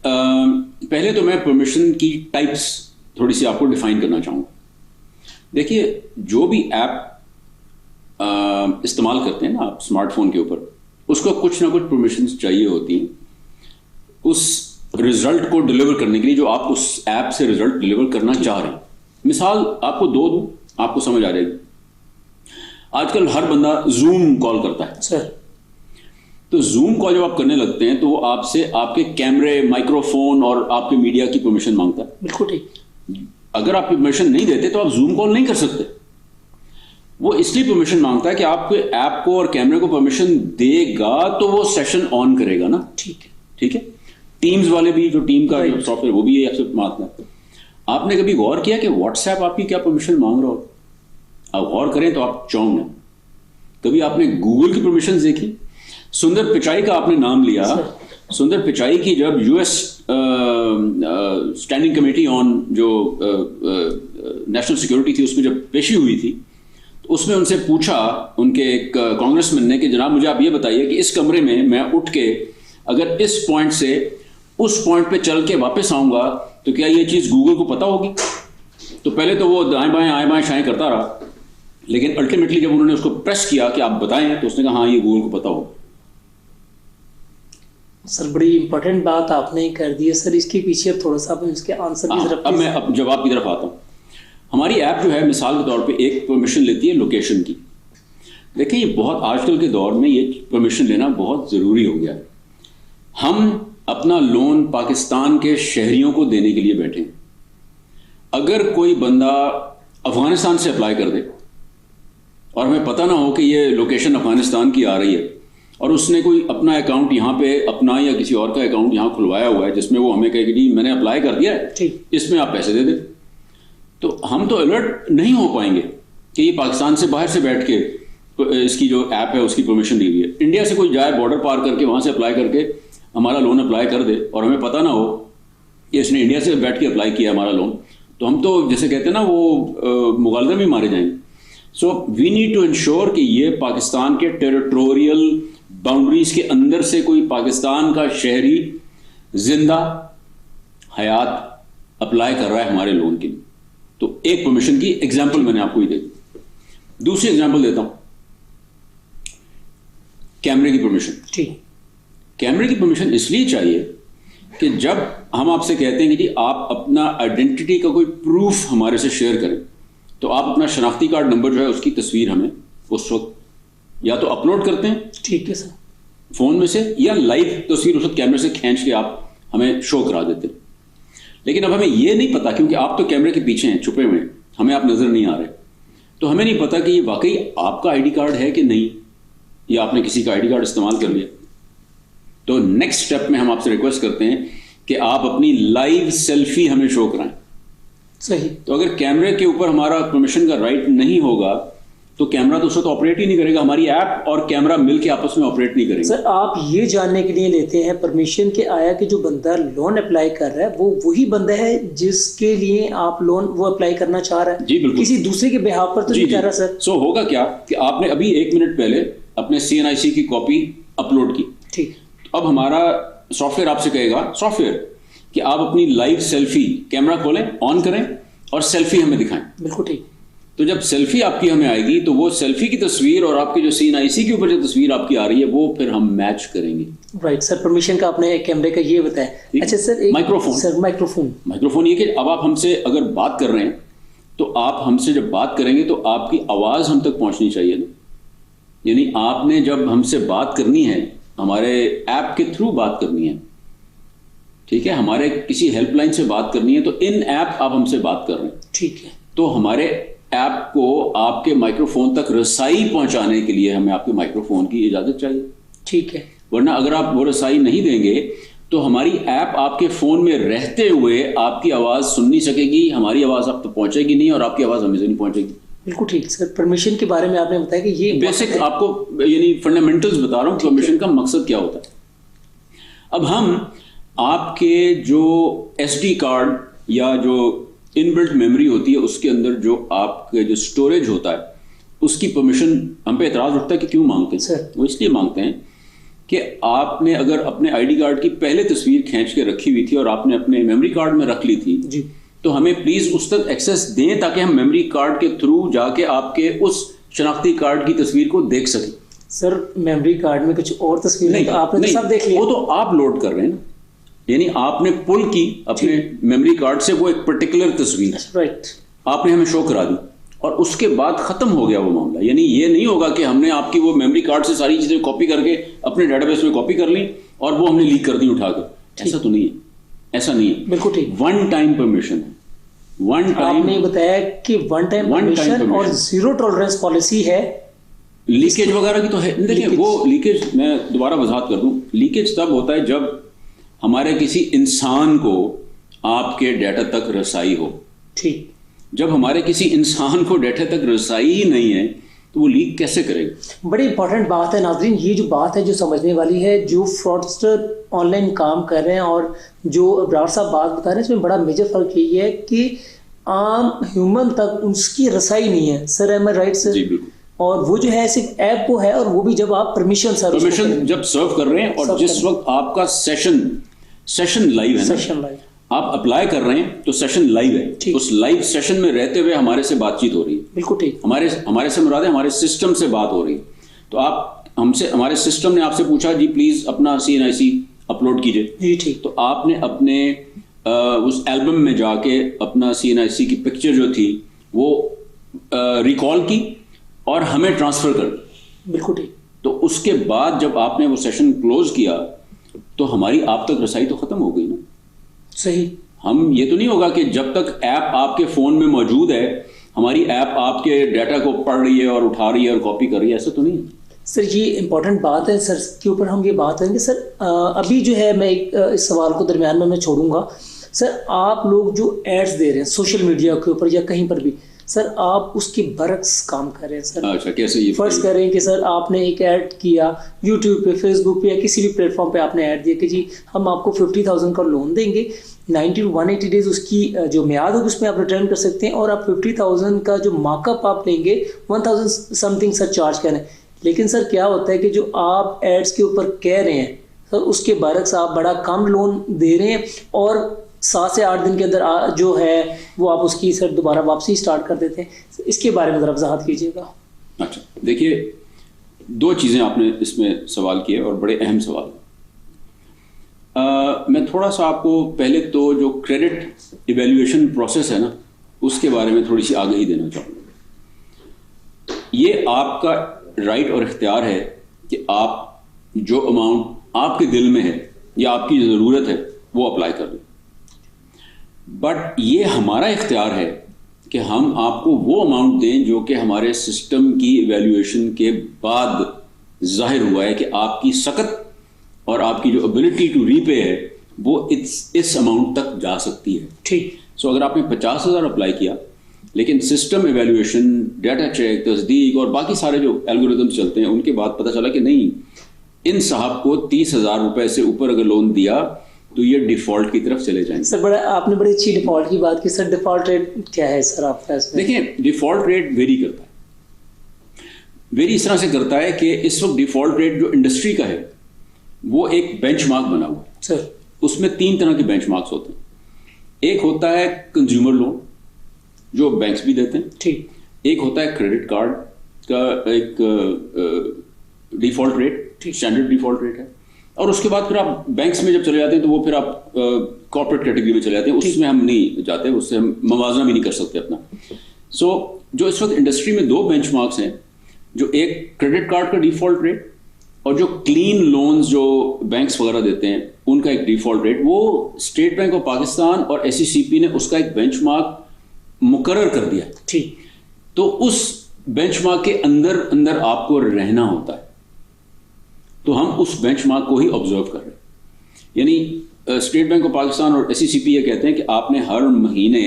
पहले तो मैं परमिशन की टाइप्स थोड़ी सी आपको डिफाइन करना चाहूँगा। देखिए, जो भी ऐप इस्तेमाल करते हैं ना आप स्मार्टफोन के ऊपर, उसको कुछ ना कुछ परमिशंस चाहिए होती हैं उस रिजल्ट को डिलीवर करने के लिए जो आप उस ऐप से रिजल्ट डिलीवर करना चाह रहे हैं। मिसाल आपको दो दूं, आपको समझ आ जाएगी। आजकल हर बंदा जूम कॉल करता है सर। तो जूम कॉल जब आप करने लगते हैं तो वो आपसे आपके कैमरे, माइक्रोफोन और आपके मीडिया की परमिशन मांगता है। बिल्कुल ठीक। अगर आप परमिशन नहीं देते तो आप जूम कॉल नहीं कर सकते। वो इसलिए परमिशन मांगता है कि आपके ऐप को और कैमरे को परमिशन देगा तो वो सेशन ऑन करेगा ना। ठीक है, ठीक है। टीम्स वाले भी, जो टीम का सॉफ्टवेयर, वो भी ये आपसे मांगता है। आपने कभी गौर किया कि व्हाट्सएप आपकी क्या परमिशन मांग रहा हो? आप गौर करें तो आप चौंक जाएं। कभी आपने गूगल की परमिशन देखी? सुंदर पिचाई का आपने नाम लिया। सुंदर पिचाई की जब यूएस स्टैंडिंग कमेटी ऑन जो नेशनल सिक्योरिटी थी उसमें जब पेशी हुई थी तो उसमें उनसे पूछा उनके एक कांग्रेसमैन ने कि जनाब मुझे आप ये बताइए कि इस कमरे में मैं उठ के अगर इस पॉइंट से उस पॉइंट पे चल के वापस आऊंगा तो क्या ये चीज गूगल को पता होगी? तो पहले तो वो दाएं बाएं शाएं करता रहा, लेकिन अल्टीमेटली जब उन्होंने उसको प्रेस किया कि आप बताएं तो उसने कहा हाँ ये गूगल को पता होगा। सर बड़ी इंपॉर्टेंट बात आपने कर दी है सर। इसके पीछे अब थोड़ा सा आप इसके आंसर की तरफ, अब मैं अब जवाब की तरफ आता हूँ। हमारी ऐप जो है मिसाल के तौर पे एक परमिशन लेती है लोकेशन की। देखिए, ये बहुत आजकल के दौर में ये परमिशन लेना बहुत ज़रूरी हो गया है। हम अपना लोन पाकिस्तान के शहरियों को देने के लिए बैठे हैं। अगर कोई बंदा अफगानिस्तान से अप्लाई कर दे और हमें पता ना हो कि ये लोकेशन अफगानिस्तान की आ रही है और उसने कोई अपना अकाउंट यहाँ पे अपना या किसी और का अकाउंट यहाँ खुलवाया हुआ है जिसमें वो हमें कहे कि जी मैंने अप्लाई कर दिया है, इसमें आप पैसे दे दें, तो हम तो अलर्ट नहीं हो पाएंगे कि ये पाकिस्तान से बाहर से बैठ के इसकी जो ऐप है उसकी परमिशन दी हुई है। इंडिया से कोई जाए, बॉर्डर पार करके वहाँ से अप्लाई करके हमारा लोन अप्लाई कर दे और हमें पता ना हो कि इसने इंडिया से बैठ के अप्लाई किया हमारा लोन, तो हम तो जैसे कहते हैं ना वो मुगालदे में मारे जाएंगे। So we need to ensure कि ये पाकिस्तान के टेरिटोरियल बाउंड्रीज के अंदर से कोई पाकिस्तान का शहरी जिंदा हयात अप्लाई कर रहा है हमारे लोन के लिए। तो एक परमिशन की एग्जांपल मैंने आपको ही दी। दूसरी एग्जांपल देता हूं, कैमरे की परमिशन। ठीक, कैमरे की परमिशन इसलिए चाहिए कि जब हम आपसे कहते हैं कि जी आप अपना आइडेंटिटी का कोई प्रूफ हमारे से शेयर करें तो आप अपना शनाख्ती कार्ड नंबर जो है उसकी तस्वीर हमें उस वक्त या तो अपलोड करते हैं, ठीक है सर, फोन में से, या लाइव तस्वीर उस वक्त कैमरे से खींच के आप हमें शो करा देते हैं। लेकिन अब हमें यह नहीं पता, क्योंकि आप तो कैमरे के पीछे हैं, छुपे हुए हैं, हमें आप नजर नहीं आ रहे, तो हमें नहीं पता कि ये वाकई आपका आईडी कार्ड है कि नहीं, या आपने किसी का आईडी कार्ड इस्तेमाल कर लिया। तो नेक्स्ट स्टेप में हम आपसे रिक्वेस्ट करते हैं कि आप अपनी लाइव सेल्फी हमें शो कराएं। सही। तो अगर कैमरे के ऊपर हमारा परमिशन का राइट नहीं होगा तो कैमरा तो उस वक्त ऑपरेट ही नहीं करेगा, हमारी ऐप और कैमरा मिलके आपस में ऑपरेट नहीं करेंगे। सर आप ये जानने के लिए लेते हैं परमिशन के आया कि जो बंदा लोन अप्लाई कर रहा है वो वही बंदा है जिसके लिए आप लोन वो अप्लाई करना चाह रहा है? जी बिल्कुल, किसी दूसरे के बिहाफ पर तो नहीं कह रहा सर। सो होगा क्या कि आपने अभी 1 मिनट पहले अपने CNIC की कॉपी अपलोड की, ठीक, अब हमारा सॉफ्टवेयर आपसे कहेगा, सॉफ्टवेयर, कि आप अपनी लाइव सेल्फी कैमरा खोलें, ऑन करें और सेल्फी हमें दिखाएं। बिल्कुल ठीक। तो जब सेल्फी आपकी हमें आएगी तो वो सेल्फी की तस्वीर और आपकी जो CNIC के ऊपर जो तस्वीर आपकी आ रही है वो फिर हम मैच करेंगे। राइट सर, परमिशन का आपने कैमरे का ये बताया। अच्छा सर, माइक्रोफोन। सर माइक्रोफोन ये कि अब आप हमसे अगर बात कर रहे हैं तो आप हमसे जब बात करेंगे तो आपकी आवाज हम तक पहुंचनी चाहिए ना। यानी आपने जब हमसे बात करनी है, हमारे ऐप के थ्रू बात करनी है, ठीक है, हमारे किसी हेल्पलाइन से बात करनी है, तो इन ऐप आप हमसे बात कर रहे हैं, ठीक है, तो हमारे ऐप को आपके माइक्रोफोन तक रसाई पहुंचाने के लिए हमें आपके माइक्रोफोन की इजाजत चाहिए, ठीक है, वरना अगर आप वो रसाई नहीं देंगे तो हमारी ऐप आपके फोन में रहते हुए आपकी आवाज सुन नहीं सकेगी, हमारी आवाज आप तक पहुंचेगी नहीं और आपकी आवाज हमें से नहीं पहुंचेगी। बिल्कुल ठीक सर। परमिशन के बारे में आपने बताया कि ये बेसिक आपको यानी फंडामेंटल्स बता रहा हूं, परमिशन का मकसद क्या होता है। अब हम आपके जो SD कार्ड या जो इनबिल्ट मेमोरी होती है उसके अंदर जो आपके जो स्टोरेज होता है उसकी परमिशन हम पे एतराज उठता है कि क्यों मांगते हैं सर। वो इसलिए मांगते हैं कि आपने अगर अपने ID कार्ड की पहले तस्वीर खींच के रखी हुई थी और आपने अपने मेमोरी कार्ड में रख ली थी जी, तो हमें प्लीज उस तक एक्सेस दें ताकि हम मेमोरी कार्ड के थ्रू जाके आपके उस शनाख्ती कार्ड की तस्वीर को देख सकें। सर मेमोरी कार्ड में कुछ और तस्वीर नहीं, तो आपने तो सब देख लिया। वो तो आप लोड कर रहे हैं ना, यानी आपने पुल की अपने मेमोरी कार्ड से वो एक पर्टिकुलर तस्वीर, राइट, आपने हमें शो करा दी और उसके बाद खत्म हो गया वो मामला। यानी ये नहीं होगा कि हमने आपकी वो मेमोरी कार्ड से सारी चीजें कॉपी करके अपने डेटाबेस में कॉपी कर ली और वो हमने लीक कर दी उठाकर। ऐसा तो नहीं है, ऐसा नहीं है। बिल्कुल ठीक। वन टाइम परमिशन है, वन टाइम। आपने बताया कि वन टाइम परमिशन और जीरो टॉलरेंस पॉलिसी है। लीकेज वगैरह की तो है। देखिए वो लीकेज, मैं दोबारा वजाहत कर दूं, लीकेज तब होता है जब हमारे किसी इंसान को आपके डाटा तक रसाई हो। ठीक। जब हमारे किसी इंसान को डाटा तक रसाई ही नहीं है तो वो लीक कैसे करेगा? बड़ी इंपॉर्टेंट बात है नाज़रीन, ये जो बात है जो समझने वाली है। जो फ्रॉडस्टर ऑनलाइन काम कर रहे हैं और जो अब्रार साहब बात बता रहे हैं, इसमें बड़ा मेजर फर्क यही है कि आम ह्यूमन तक उसकी रसाई नहीं है। सर एम आई राइट सर? जी बिल्कुल। और वो जो है सिर्फ ऐप को है, और वो भी जब आप परमिशन जब सर्व कर रहे हैं और जिस वक्त आपका सेशन लाइव है, सेशन लाइव आप अप्लाई कर रहे हैं तो सेशन लाइव है। उस लाइव सेशन में रहते हुए हमारे से बातचीत हो रही है। बिल्कुल ठीक। हमारे से मुराद है हमारे सिस्टम से बात हो रही है। तो आप हमसे, हमारे सिस्टम ने आपसे पूछा जी प्लीज अपना CNIC अपलोड कीजिए। जी ठीक। तो आपने अपने उस एल्बम में जाके अपना CNIC की पिक्चर जो थी वो रिकॉल की और हमें ट्रांसफर कर दी। बिल्कुल ठीक। तो उसके बाद जब आपने वो सेशन क्लोज किया तो हमारी आप तक रसाई तो खत्म हो गई ना। सही। हम ये तो नहीं होगा कि जब तक ऐप आपके फोन में मौजूद है हमारी ऐप आपके डाटा को पढ़ रही है और उठा रही है और कॉपी कर रही है, ऐसा तो नहीं है। सर ये इंपॉर्टेंट बात है सर, के ऊपर हम ये बात करेंगे सर। अभी जो है मैं इस सवाल को दरमियान में मैं छोड़ूंगा। सर आप लोग जो एड्स दे रहे हैं सोशल मीडिया के ऊपर या कहीं पर भी, सर आप उसके बरक्स काम कर रहे हैं सर। अच्छा, कैसे? ये फर्ज करें कि सर आपने एक ऐड किया यूट्यूब पे, फेसबुक पे या किसी भी प्लेटफॉर्म पे आपने ऐड दिया कि जी हम आपको 50,000 का लोन देंगे, 90 to 180 डेज उसकी जो म्याद होगी उसमें आप रिटर्न कर सकते हैं, और आप 50,000 का जो मार्कअप आप लेंगे 1,000 समथिंग सर चार्ज करें। लेकिन सर क्या होता है कि जो आप एड्स के ऊपर कह रहे हैं सर उसके बरक्स आप बड़ा कम लोन दे रहे हैं और 7 से 8 दिन के अंदर जो है वो आप उसकी सर दोबारा वापसी स्टार्ट कर देते हैं। इसके बारे में ज़रा वजाहत कीजिएगा। अच्छा देखिए, 2 चीज़ें आपने इसमें सवाल किए और बड़े अहम सवाल। मैं थोड़ा सा आपको पहले तो जो क्रेडिट इवैल्यूएशन प्रोसेस है ना उसके बारे में थोड़ी सी आगाही देना चाहूँगा। ये आपका राइट और इख्तियार है कि आप जो अमाउंट आपके दिल में है या आपकी ज़रूरत है वो अप्लाई कर दें, बट ये हमारा इख्तियार है कि हम आपको वो अमाउंट दें जो कि हमारे सिस्टम की इवैल्यूएशन के बाद जाहिर हुआ है कि आपकी सकत और आपकी जो एबिलिटी टू रीपे है वो इस अमाउंट तक जा सकती है। ठीक। सो अगर आपने 50,000 अप्लाई किया लेकिन सिस्टम इवैल्यूएशन, डाटा चेक, तस्दीक और बाकी सारे जो एल्गोरिदम्स चलते हैं उनके बाद पता चला कि नहीं, इन साहब को 30,000 रुपए से ऊपर अगर लोन दिया तो ये डिफॉल्ट की तरफ चले जाएंगे। सर बड़ा आपने बड़ी अच्छी डिफॉल्ट की बात की। सर डिफॉल्ट रेट क्या है सर आपका इसमें? देखिए डिफॉल्ट रेट वेरी करता है, वेरी इस तरह से करता है कि इस वक्त डिफॉल्ट रेट जो इंडस्ट्री का है वो एक बेंचमार्क बना हुआ है सर। उसमें 3 तरह के बेंचमार्क्स होते हैं। एक होता है कंज्यूमर लोन जो बैंक्स भी देते हैं। ठीक। एक होता है क्रेडिट कार्ड का एक default rate, standard default rate है, और उसके बाद फिर आप बैंक्स में जब चले जाते हैं तो वो फिर आप कॉर्पोरेट कैटेगरी में चले जाते हैं, उसमें हम नहीं जाते, उससे हम मवाजना भी नहीं कर सकते अपना। सो जो इस वक्त इंडस्ट्री में 2 बेंचमार्क्स हैं, जो एक क्रेडिट कार्ड का डिफॉल्ट रेट और जो क्लीन लोन्स जो बैंक्स वगैरह देते हैं उनका एक डिफॉल्ट रेट, वो स्टेट बैंक ऑफ पाकिस्तान और SECP ने उसका एक बेंचमार्क मुकर्रर कर दिया है। ठीक। तो उस बेंचमार्क के अंदर अंदर आपको रहना होता है, तो हम उस बेंचमार्क को ही ऑब्जर्व कर रहे हैं। यानी स्टेट बैंक ऑफ पाकिस्तान और SECP ये कहते हैं कि आपने हर महीने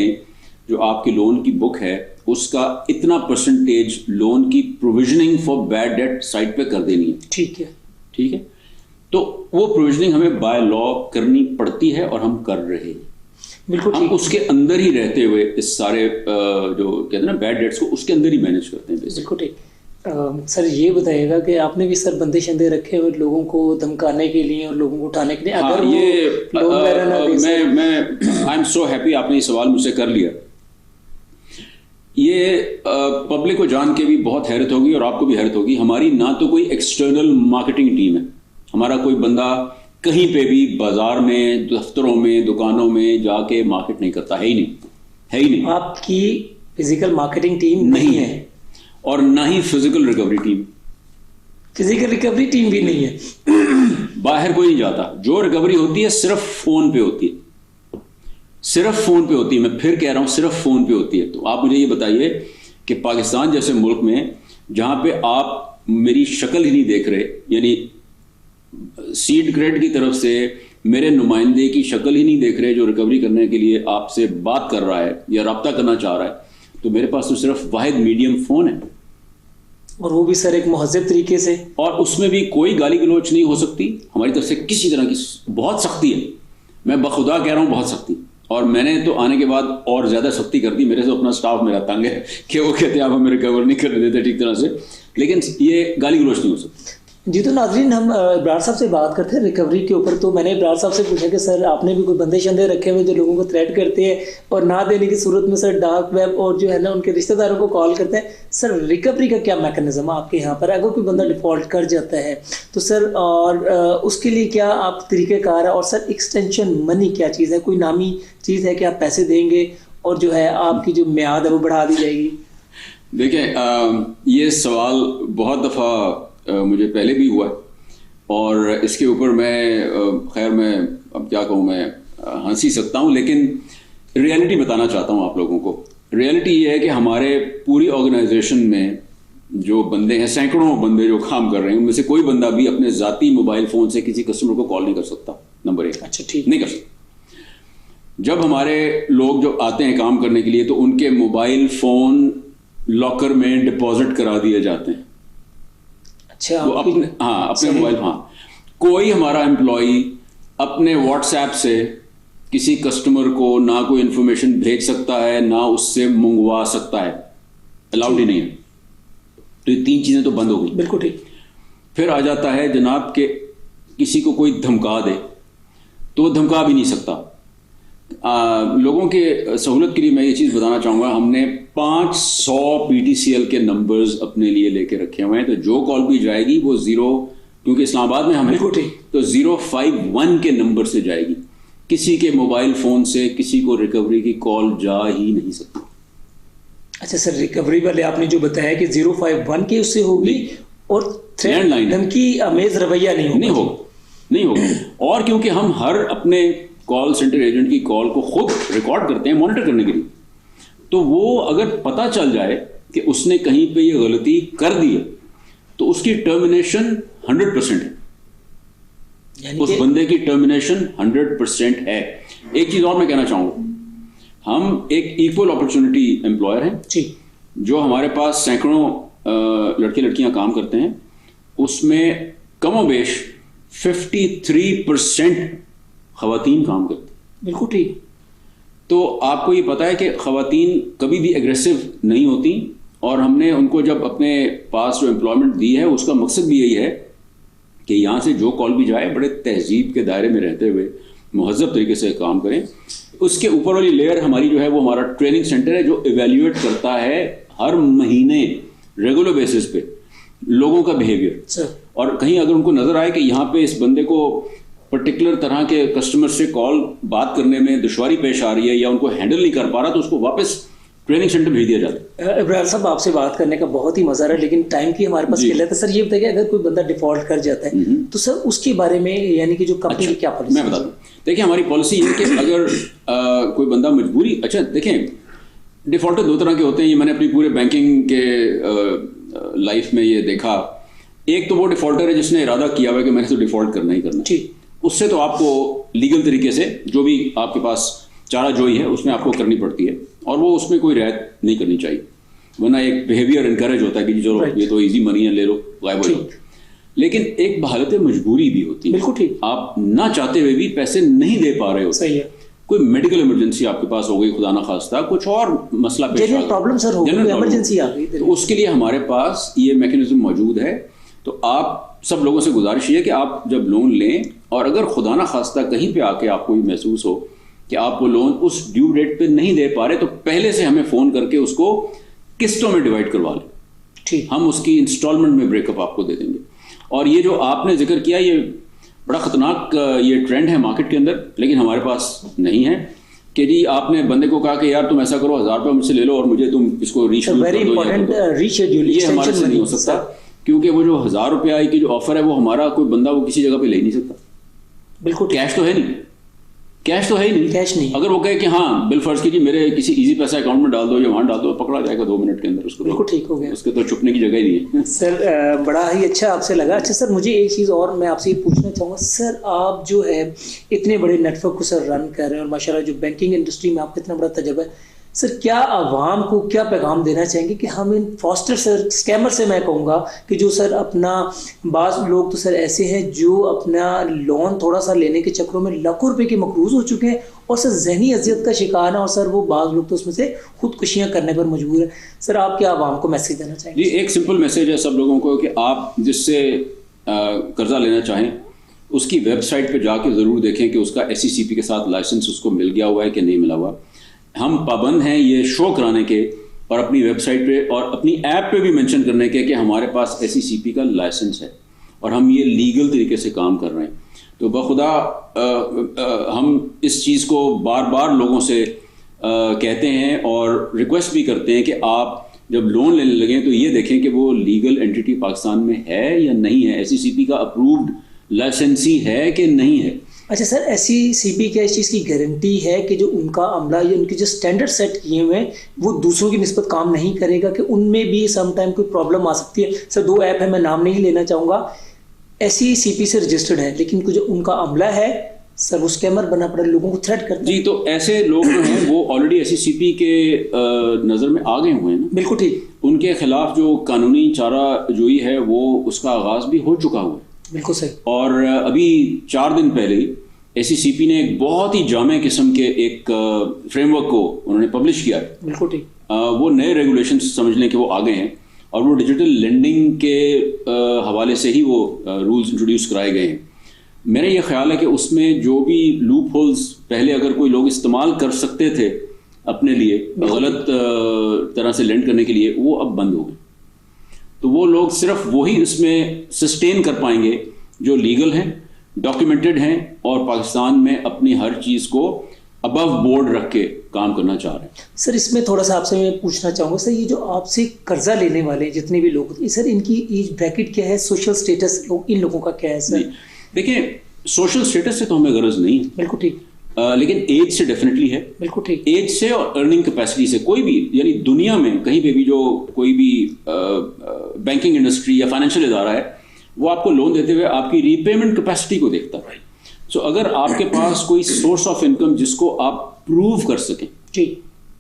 जो आपकी लोन की बुक है उसका इतना परसेंटेज लोन की provisioning for bad debt side पे कर देनी है। ठीक है। ठीक है। तो वो प्रोविजनिंग हमें बाय लॉ करनी पड़ती है और हम कर रहे हैं। बिल्कुल हम उसके अंदर ही रहते हुए इस सारे जो कहते हैं ना बैड डेट्स को उसके अंदर ही मैनेज करते हैं। बिल्कुल ठीक। सर ये बताइएगा कि आपने भी सर बंदे शंदे रखे हुए लोगों को धमकाने के लिए और लोगों को उठाने के लिए, अगर ये लोन वगैरह ना दे मैं आई एम सो हैप्पी आपने ये सवाल मुझसे कर लिया। ये पब्लिक को जान के भी बहुत हैरत होगी और आपको भी हैरत होगी, हमारी ना तो कोई एक्सटर्नल मार्केटिंग टीम है, हमारा कोई बंदा कहीं पे भी बाजार में, दफ्तरों में, दुकानों में जाके मार्केट नहीं करता, है ही नहीं। आपकी फिजिकल मार्केटिंग टीम नहीं है और ना ही physical recovery team. Physical recovery team भी नहीं है। बाहर कोई नहीं जाता। जो रिकवरी होती है सिर्फ फोन पे होती है, सिर्फ फोन पे होती है। मैं फिर कह रहा हूं सिर्फ फोन पे होती है। तो आप मुझे ये बताइए कि पाकिस्तान जैसे मुल्क में जहां पे आप मेरी शक्ल ही नहीं देख रहे, यानी सीड ग्रेड की तरफ से मेरे नुमाइंदे की शक्ल ही नहीं देख रहे जो रिकवरी करने के लिए आपसे बात कर रहा है या रब्ता करना चाह रहा है, तो मेरे पास तो सिर्फ वाहिद मीडियम फोन है, और वो भी सर एक महज़ब तरीके से, और उसमें भी कोई गाली गलौच नहीं हो सकती हमारी तरफ से किसी तरह की। बहुत सख्ती है, मैं बखुदा कह रहा हूं, बहुत सख्ती। और मैंने तो आने के बाद और ज्यादा सख्ती कर दी। मेरे से अपना स्टाफ मेरा तंग है कि वो कहते हैं आप हमें रिकवर नहीं करने देते ठीक तरह से, लेकिन ये गाली गलौच नहीं हो सकती। जी तो नाजरीन, हम इब्रार साहब से बात करते हैं रिकवरी के ऊपर। तो मैंने इब्रार साहब से पूछा कि सर आपने भी कोई बंदे शंदे रखे हुए जो लोगों को थ्रेट करते हैं और ना देने की सूरत में सर डार्क वेब और जो है ना उनके रिश्तेदारों को कॉल करते हैं। सर रिकवरी का क्या मैकेनिज्म है आपके यहाँ पर? अगर कोई बंदा डिफॉल्ट कर जाता है तो सर और उसके लिए क्या आप तरीक़ेकार है? और सर एक्सटेंशन मनी क्या चीज़ है? कोई नामी चीज़ है कि आप पैसे देंगे और जो है आपकी जो म्याद है वो बढ़ा दी जाएगी? देखिए, ये सवाल बहुत दफ़ा मुझे पहले भी हुआ और इसके ऊपर मैं खैर मैं अब क्या कहूँ, मैं हंस ही सकता हूँ, लेकिन रियलिटी बताना चाहता हूँ आप लोगों को। रियलिटी ये है कि हमारे पूरी ऑर्गेनाइजेशन में जो बंदे हैं, सैकड़ों बंदे जो काम कर रहे हैं, उनमें से कोई बंदा भी अपने ज़ाती मोबाइल फ़ोन से किसी कस्टमर को कॉल नहीं कर सकता। नंबर 1। अच्छा, ठीक, नहीं कर सकता। जब हमारे लोग जो आते हैं काम करने के लिए तो उनके मोबाइल फ़ोन लॉकर में डिपॉजिट करा दिए जाते हैं। अच्छा, वो अपने मोबाइल। कोई हमारा एम्प्लॉई अपने व्हाट्सएप से किसी कस्टमर को ना कोई इंफॉर्मेशन भेज सकता है ना उससे मंगवा सकता है, अलाउड ही नहीं है। तो ये 3 चीजें तो बंद हो गई। बिल्कुल ठीक। फिर आ जाता है जनाब के किसी को कोई धमका दे तो वो धमका भी नहीं सकता। लोगों के सहूलत के लिए मैं ये चीज़ बताना चाहूँगा, हमने 500 PTCL के नंबर्स अपने लिए लेके रखे हुए हैं। तो जो कॉल भी जाएगी वो 0, क्योंकि इस्लामाबाद में हम हैं तो 051 के नंबर से जाएगी। किसी के मोबाइल फ़ोन से किसी को रिकवरी की कॉल जा ही नहीं सकती। अच्छा सर, रिकवरी वाले आपने जो बताया कि 051 के उससे होगी और लैंडलाइन धमकी अमेज रवैया नहीं होगा। और क्योंकि हम हर अपने कॉल सेंटर एजेंट की कॉल को खुद रिकॉर्ड करते हैं मॉनिटर करने के लिए, तो वो अगर पता चल जाए कि उसने कहीं पे ये गलती कर दी है तो उसकी टर्मिनेशन 100% है। उस बंदे की टर्मिनेशन 100% है। एक चीज और मैं कहना चाहूंगा, हम एक इक्वल अपॉर्चुनिटी एम्प्लॉयर हैं जी। जो हमारे पास सैकड़ों लड़के लड़कियां काम करते हैं, उसमें कमोबेश 53% खवातीन काम करती हैं। बिल्कुल ठीक। तो आपको ये पता है कि खवातीन कभी भी एग्रेसिव नहीं होती, और हमने उनको जब अपने पास जो एम्प्लॉयमेंट दी है उसका मकसद भी यही है कि यहाँ से जो कॉल भी जाए बड़े तहजीब के दायरे में रहते हुए महज़ब तरीके से काम करें। उसके ऊपर वाली लेयर हमारी जो है वो हमारा ट्रेनिंग सेंटर है जो इवेल्युएट करता है हर महीने रेगुलर बेसिस पे लोगों का बिहेवियर। और कहीं अगर उनको नजर आए कि यहाँ पे इस बंदे को पर्टिकुलर तरह के कस्टमर से कॉल बात करने में दुश्वारी पेश आ रही है या उनको हैंडल नहीं कर पा रहा, तो उसको वापस ट्रेनिंग सेंटर भेज दिया जाता है। इब्रार साहब, आपसे बात करने का बहुत ही मजा आ रहा है, लेकिन टाइम की हमारे पास किल्लत है। सर ये बताइए, अगर कोई बंदा डिफॉल्ट कर जाता है तो सर उसके बारे में यानी कि जो कंपनी की क्या पॉलिसी? मैं बता दूं। देखिए, हमारी पॉलिसी ये है कि अगर कोई बंदा मजबूरी, अच्छा देखें, डिफॉल्टर 2 तरह के होते हैं। ये मैंने अपनी पूरे बैंकिंग के लाइफ में ये देखा। एक तो वो डिफॉल्टर है जिसने इरादा किया हुआ है कि मैंने तो डिफॉल्ट करना ही करना, उससे तो आपको लीगल तरीके से जो भी आपके पास चारा जोई है उसमें आपको करनी पड़ती है, और वो उसमें कोई रियायत नहीं करनी चाहिए, वरना एक बिहेवियर इनकरेज होता है कि चलो ये तो इजी मनी है, ले लो, गायब हो जाओ। लेकिन एक हालत मजबूरी भी होती है। बिल्कुल ठीक। आप ना चाहते हुए भी पैसे नहीं दे पा रहे हो। सही है। कोई मेडिकल इमरजेंसी आपके पास हो गई, खुदा ना खास्ता कुछ और मसला पेश आ गया, प्रॉब्लम सर हो गई, इमरजेंसी आ गई, तो उसके लिए हमारे पास ये मैकेनिज्म मौजूद है। तो आप सब लोगों से गुजारिश है कि आप जब लोन लें, और अगर खुदा ना खास्ता कहीं पे आके आपको ये महसूस हो कि आप वो लोन उस ड्यू डेट पे नहीं दे पा रहे, तो पहले से हमें फोन करके उसको किस्तों में डिवाइड करवा लें। ठीक, हम उसकी इंस्टॉलमेंट में ब्रेकअप आपको दे देंगे। और ये जो आपने जिक्र किया, ये बड़ा खतरनाक ये ट्रेंड है मार्केट के अंदर, लेकिन हमारे पास नहीं है कि जी आपने बंदे को कहा कि यार तुम ऐसा करो 1000 रुपये मुझसे ले लो और मुझे तुम इसको रीशेड्यूल कर दो। ये हमारे से नहीं हो सकता, क्योंकि वो जो 1000 रुपये की जो ऑफर है वो हमारा कोई बंदा वो किसी जगह पे ले नहीं सकता। बिल्कुल, कैश तो है नहीं, कैश तो है ही नहीं। कैश नहीं। अगर वो कहे कि हाँ बिल फर्ज कीजिए मेरे किसी इजी पैसा अकाउंट में डाल दो या वहां डाल दो, पकड़ा जाएगा 2 मिनट के अंदर उसको। बिल्कुल ठीक हो गया, उसके तो छुपने की जगह ही नहीं है। सर बड़ा ही अच्छा आपसे लगा। अच्छा सर, मुझे एक चीज़ और मैं आपसे ये पूछना चाहूँगा सर, आप जो है इतने बड़े नेटवर्क को सर रन कर रहे हैं और माशाल्लाह जो बैंकिंग इंडस्ट्री में आपका इतना बड़ा तजुर्बा है सर, क्या आवाम को क्या पैगाम देना चाहेंगे कि हम इन फॉस्टर सर स्कैमर से, मैं कहूँगा कि जो सर अपना, बाज़ लोग तो सर ऐसे हैं जो अपना लोन थोड़ा सा लेने के चक्करों में लाखों रुपए के मकरूज हो चुके हैं और सर जहनी अजियत का शिकार है, और सर वो बाज़ लोग तो उसमें से खुदकुशियाँ करने पर मजबूर हैं। सर आप क्या आवाम को मैसेज देना चाहेंगे? जी, एक सिंपल मैसेज है सब लोगों को कि आप जिससे कर्जा लेना चाहें उसकी वेबसाइट पे जाके ज़रूर देखें कि उसका SECP के साथ लाइसेंस उसको मिल गया हुआ है कि नहीं मिला हुआ। हम पाबंद हैं ये शो कराने के और अपनी वेबसाइट पे और अपनी ऐप पे भी मेंशन करने के कि हमारे पास SECP का लाइसेंस है और हम ये लीगल तरीके से काम कर रहे हैं। तो बखुदा हम इस चीज़ को बार बार लोगों से कहते हैं और रिक्वेस्ट भी करते हैं कि आप जब लोन लेने लगें तो ये देखें कि वो लीगल एंटिटी पाकिस्तान में है या नहीं है, SECP का अप्रूव्ड लाइसेंसी है कि नहीं है। अच्छा सर, SECP क्या इस चीज़ की गारंटी है कि जो उनका अमला या उनके जो स्टैंडर्ड सेट किए हुए हैं वो दूसरों की निस्बत काम नहीं करेगा, कि उनमें भी सम टाइम कोई प्रॉब्लम आ सकती है? सर 2 ऐप है, मैं नाम नहीं लेना चाहूँगा, SECP से रजिस्टर्ड है, लेकिन जो उनका अमला है सर वो स्कैमर बना पड़ा, लोगों को थ्रेट करता है। जी, तो ऐसे लोग जो हैं वो ऑलरेडी SECP के नज़र में आ गए हुए हैं ना। बिल्कुल ठीक। उनके खिलाफ जो कानूनी चारा जोई है वो उसका आगाज़ भी हो चुका हुआ है। बिल्कुल सही। और अभी 4 दिन पहले SECP ने एक बहुत ही जामे किस्म के एक फ्रेमवर्क को उन्होंने पब्लिश किया है। बिल्कुल ठीक। वो नए रेगुलेशंस समझने के वो आ गए हैं और वो डिजिटल लेंडिंग के हवाले से ही वो रूल्स इंट्रोड्यूस कराए गए हैं। मेरा ये ख्याल है कि उसमें जो भी लूप होल्स पहले अगर कोई लोग इस्तेमाल कर सकते थे अपने लिए गलत तरह से लेंड करने के लिए, वो अब बंद हो गए। तो वो लोग सिर्फ वही इसमें सस्टेन कर पाएंगे जो लीगल हैं, डॉक्यूमेंटेड हैं और पाकिस्तान में अपनी हर चीज़ को अबव बोर्ड रख के काम करना चाह रहे हैं। सर इसमें थोड़ा सा आपसे मैं पूछना चाहूँगा सर, ये जो आपसे कर्जा लेने वाले जितने भी लोग होते हैं सर, इनकी एज ब्रैकेट क्या है, सोशल स्टेटस इन लोगों का क्या है सर? देखिए, सोशल स्टेटस से तो हमें गरज नहीं है। बिल्कुल ठीक। लेकिन एज से डेफिनेटली है। बिल्कुल ठीक। एज से और अर्निंग कैपेसिटी से, कोई भी यानी दुनिया में कहीं पे भी जो कोई भी बैंकिंग इंडस्ट्री या फाइनेंशियल इदारा है वो आपको लोन देते हुए आपकी रीपेमेंट कैपेसिटी को देखता है। सो अगर आपके पास कोई सोर्स ऑफ इनकम जिसको आप प्रूव कर सकें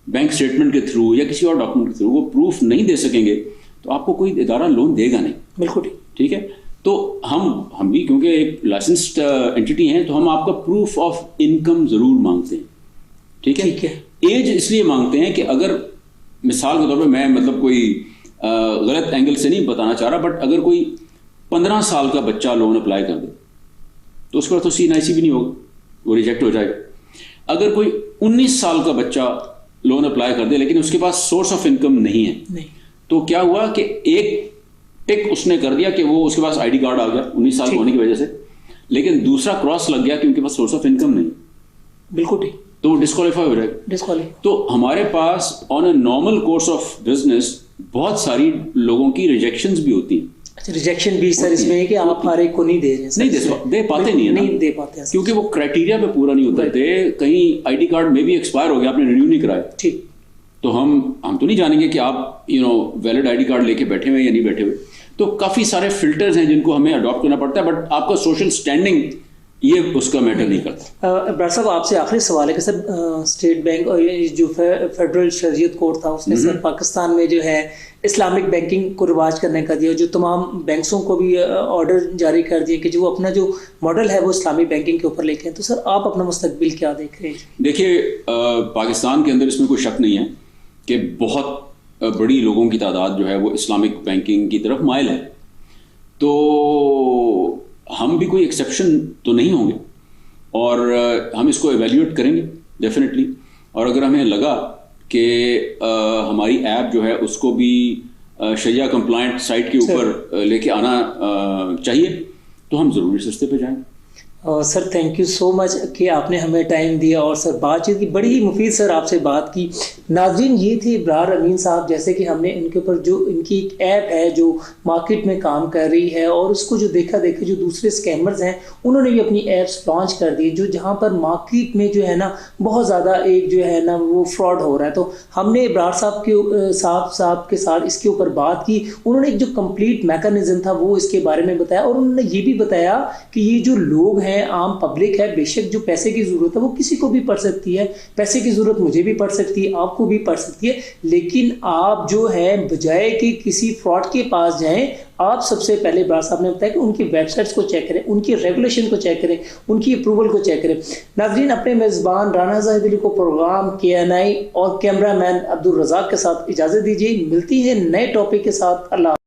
बैंक स्टेटमेंट के थ्रू या किसी और डॉक्यूमेंट के थ्रू, वो प्रूफ नहीं दे सकेंगे तो आपको कोई इदारा लोन देगा नहीं। बिल्कुल ठीक। ठीक है, तो हम भी क्योंकि एक लाइसेंस्ड एंटिटी हैं तो हम आपका प्रूफ ऑफ इनकम जरूर मांगते हैं। ठीक है, ठीक है। एज इसलिए मांगते हैं कि अगर मिसाल के तौर पे मैं मतलब कोई गलत एंगल से नहीं बताना चाह रहा, बट अगर कोई 15 साल का बच्चा लोन अप्लाई कर दे तो उसके बाद तो CNIC भी नहीं होगा, वो रिजेक्ट हो जाएगा। अगर कोई 19 साल का बच्चा लोन अप्लाई कर दे लेकिन उसके पास सोर्स ऑफ इनकम नहीं है, तो क्या हुआ कि एक टिक उसने कर दिया कि वो उसके पास ID कार्ड आ गया 19 साल होने की वजह से, लेकिन दूसरा क्रॉस लग गया कि उनके पास सोर्स ऑफ इनकम नहीं। बिल्कुल ठीक। तो वो डिस्क्वालीफाई हो जाएगा। डिस्क्वालीफाई। तो हमारे pass on a normal course of business बहुत सारी लोगों की रिजेक्शंस भी होती हैं। अच्छा, रिजेक्शन भी सर इसमें है कि आप हर एक को नहीं दे रहे हैं? नहीं दे पाते नहीं है ना, नहीं दे पाते हैं क्योंकि वो क्राइटेरिया पे पूरा नहीं उतरते। कहीं ID कार्ड में भी एक्सपायर हो गया, आपने रिन्यू नहीं कराया। ठीक। तो हम तो नहीं जानेंगे कि आप वैलिड ID कार्ड लेके बैठे हुए या नहीं बैठे हुए। तो काफ़ी सारे फिल्टर्स हैं जिनको हमें अडॉप्ट करना पड़ता है, बट आपका सोशल स्टैंडिंग ये उसका मैटर नहीं करता। इब्रार साहब, आपसे आखिरी सवाल है कि सर स्टेट बैंक और ये जो फेडरल शरीयत कोर्ट था उसने सर पाकिस्तान में जो है इस्लामिक बैंकिंग को रिवाज करने का दिया, जो तमाम बैंकों को भी ऑर्डर जारी कर दिए कि जो अपना जो मॉडल है वो इस्लामी बैंकिंग के ऊपर लेके हैं। तो सर आप अपना मुस्तकबिल क्या देख रहे हैं? देखिए, पाकिस्तान के अंदर इसमें कोई शक नहीं है कि बहुत बड़ी लोगों की तादाद जो है वो इस्लामिक बैंकिंग की तरफ माइल है, तो हम भी कोई एक्सेप्शन तो नहीं होंगे और हम इसको एवेल्यूएट करेंगे डेफिनेटली। और अगर हमें लगा कि हमारी ऐप जो है उसको भी शरिया कंप्लायंट साइट के ऊपर लेके आना चाहिए, तो हम ज़रूर इस रास्ते पे जाएंगे। Sir thank you so much कि आपने हमें टाइम दिया और सर बातचीत की, बड़ी ही मुफीद सर आपसे बात की। नाज़रीन, ये थे इब्रार अमीन साहब, जैसे कि हमने इनके ऊपर जो इनकी एक ऐप है जो मार्केट में काम कर रही है और उसको जो देखा जो दूसरे स्कैमर्स हैं उन्होंने भी अपनी ऐप्स लॉन्च कर दी, जो जहाँ पर मार्केट में जो है ना बहुत ज़्यादा एक जो है ना वो फ्रॉड हो रहा है। तो हमने इब्रार साहब के साथ इसके ऊपर बात की। उन्होंने एक जो कंप्लीट मैकेनिज्म था वो इसके बारे में बताया और उन्होंने ये भी बताया कि ये जो लोग हैं, आम पब्लिक है, बेशक जो पैसे की जरूरत है वो किसी को भी पड़ सकती है, पैसे की जरूरत मुझे भी पड़ सकती है, आपको भी पड़ सकती है, लेकिन आप जो है बजाय कि किसी फ्रॉड के पास जाएं, आप सबसे पहले इब्रार साहब ने बताया कि उनकी वेबसाइट्स को चेक करें, उनकी रेगुलेशन को चेक करें, उनकी अप्रूवल को चेक करें। नाज़रीन, अपने मेज़बान राना ज़ाहिद अली को प्रोग्राम KNI और कैमरामैन अब्दुल रज़ाक के साथ इजाज़त दीजिए। मिलती है नए टॉपिक के साथ। अल्लाह।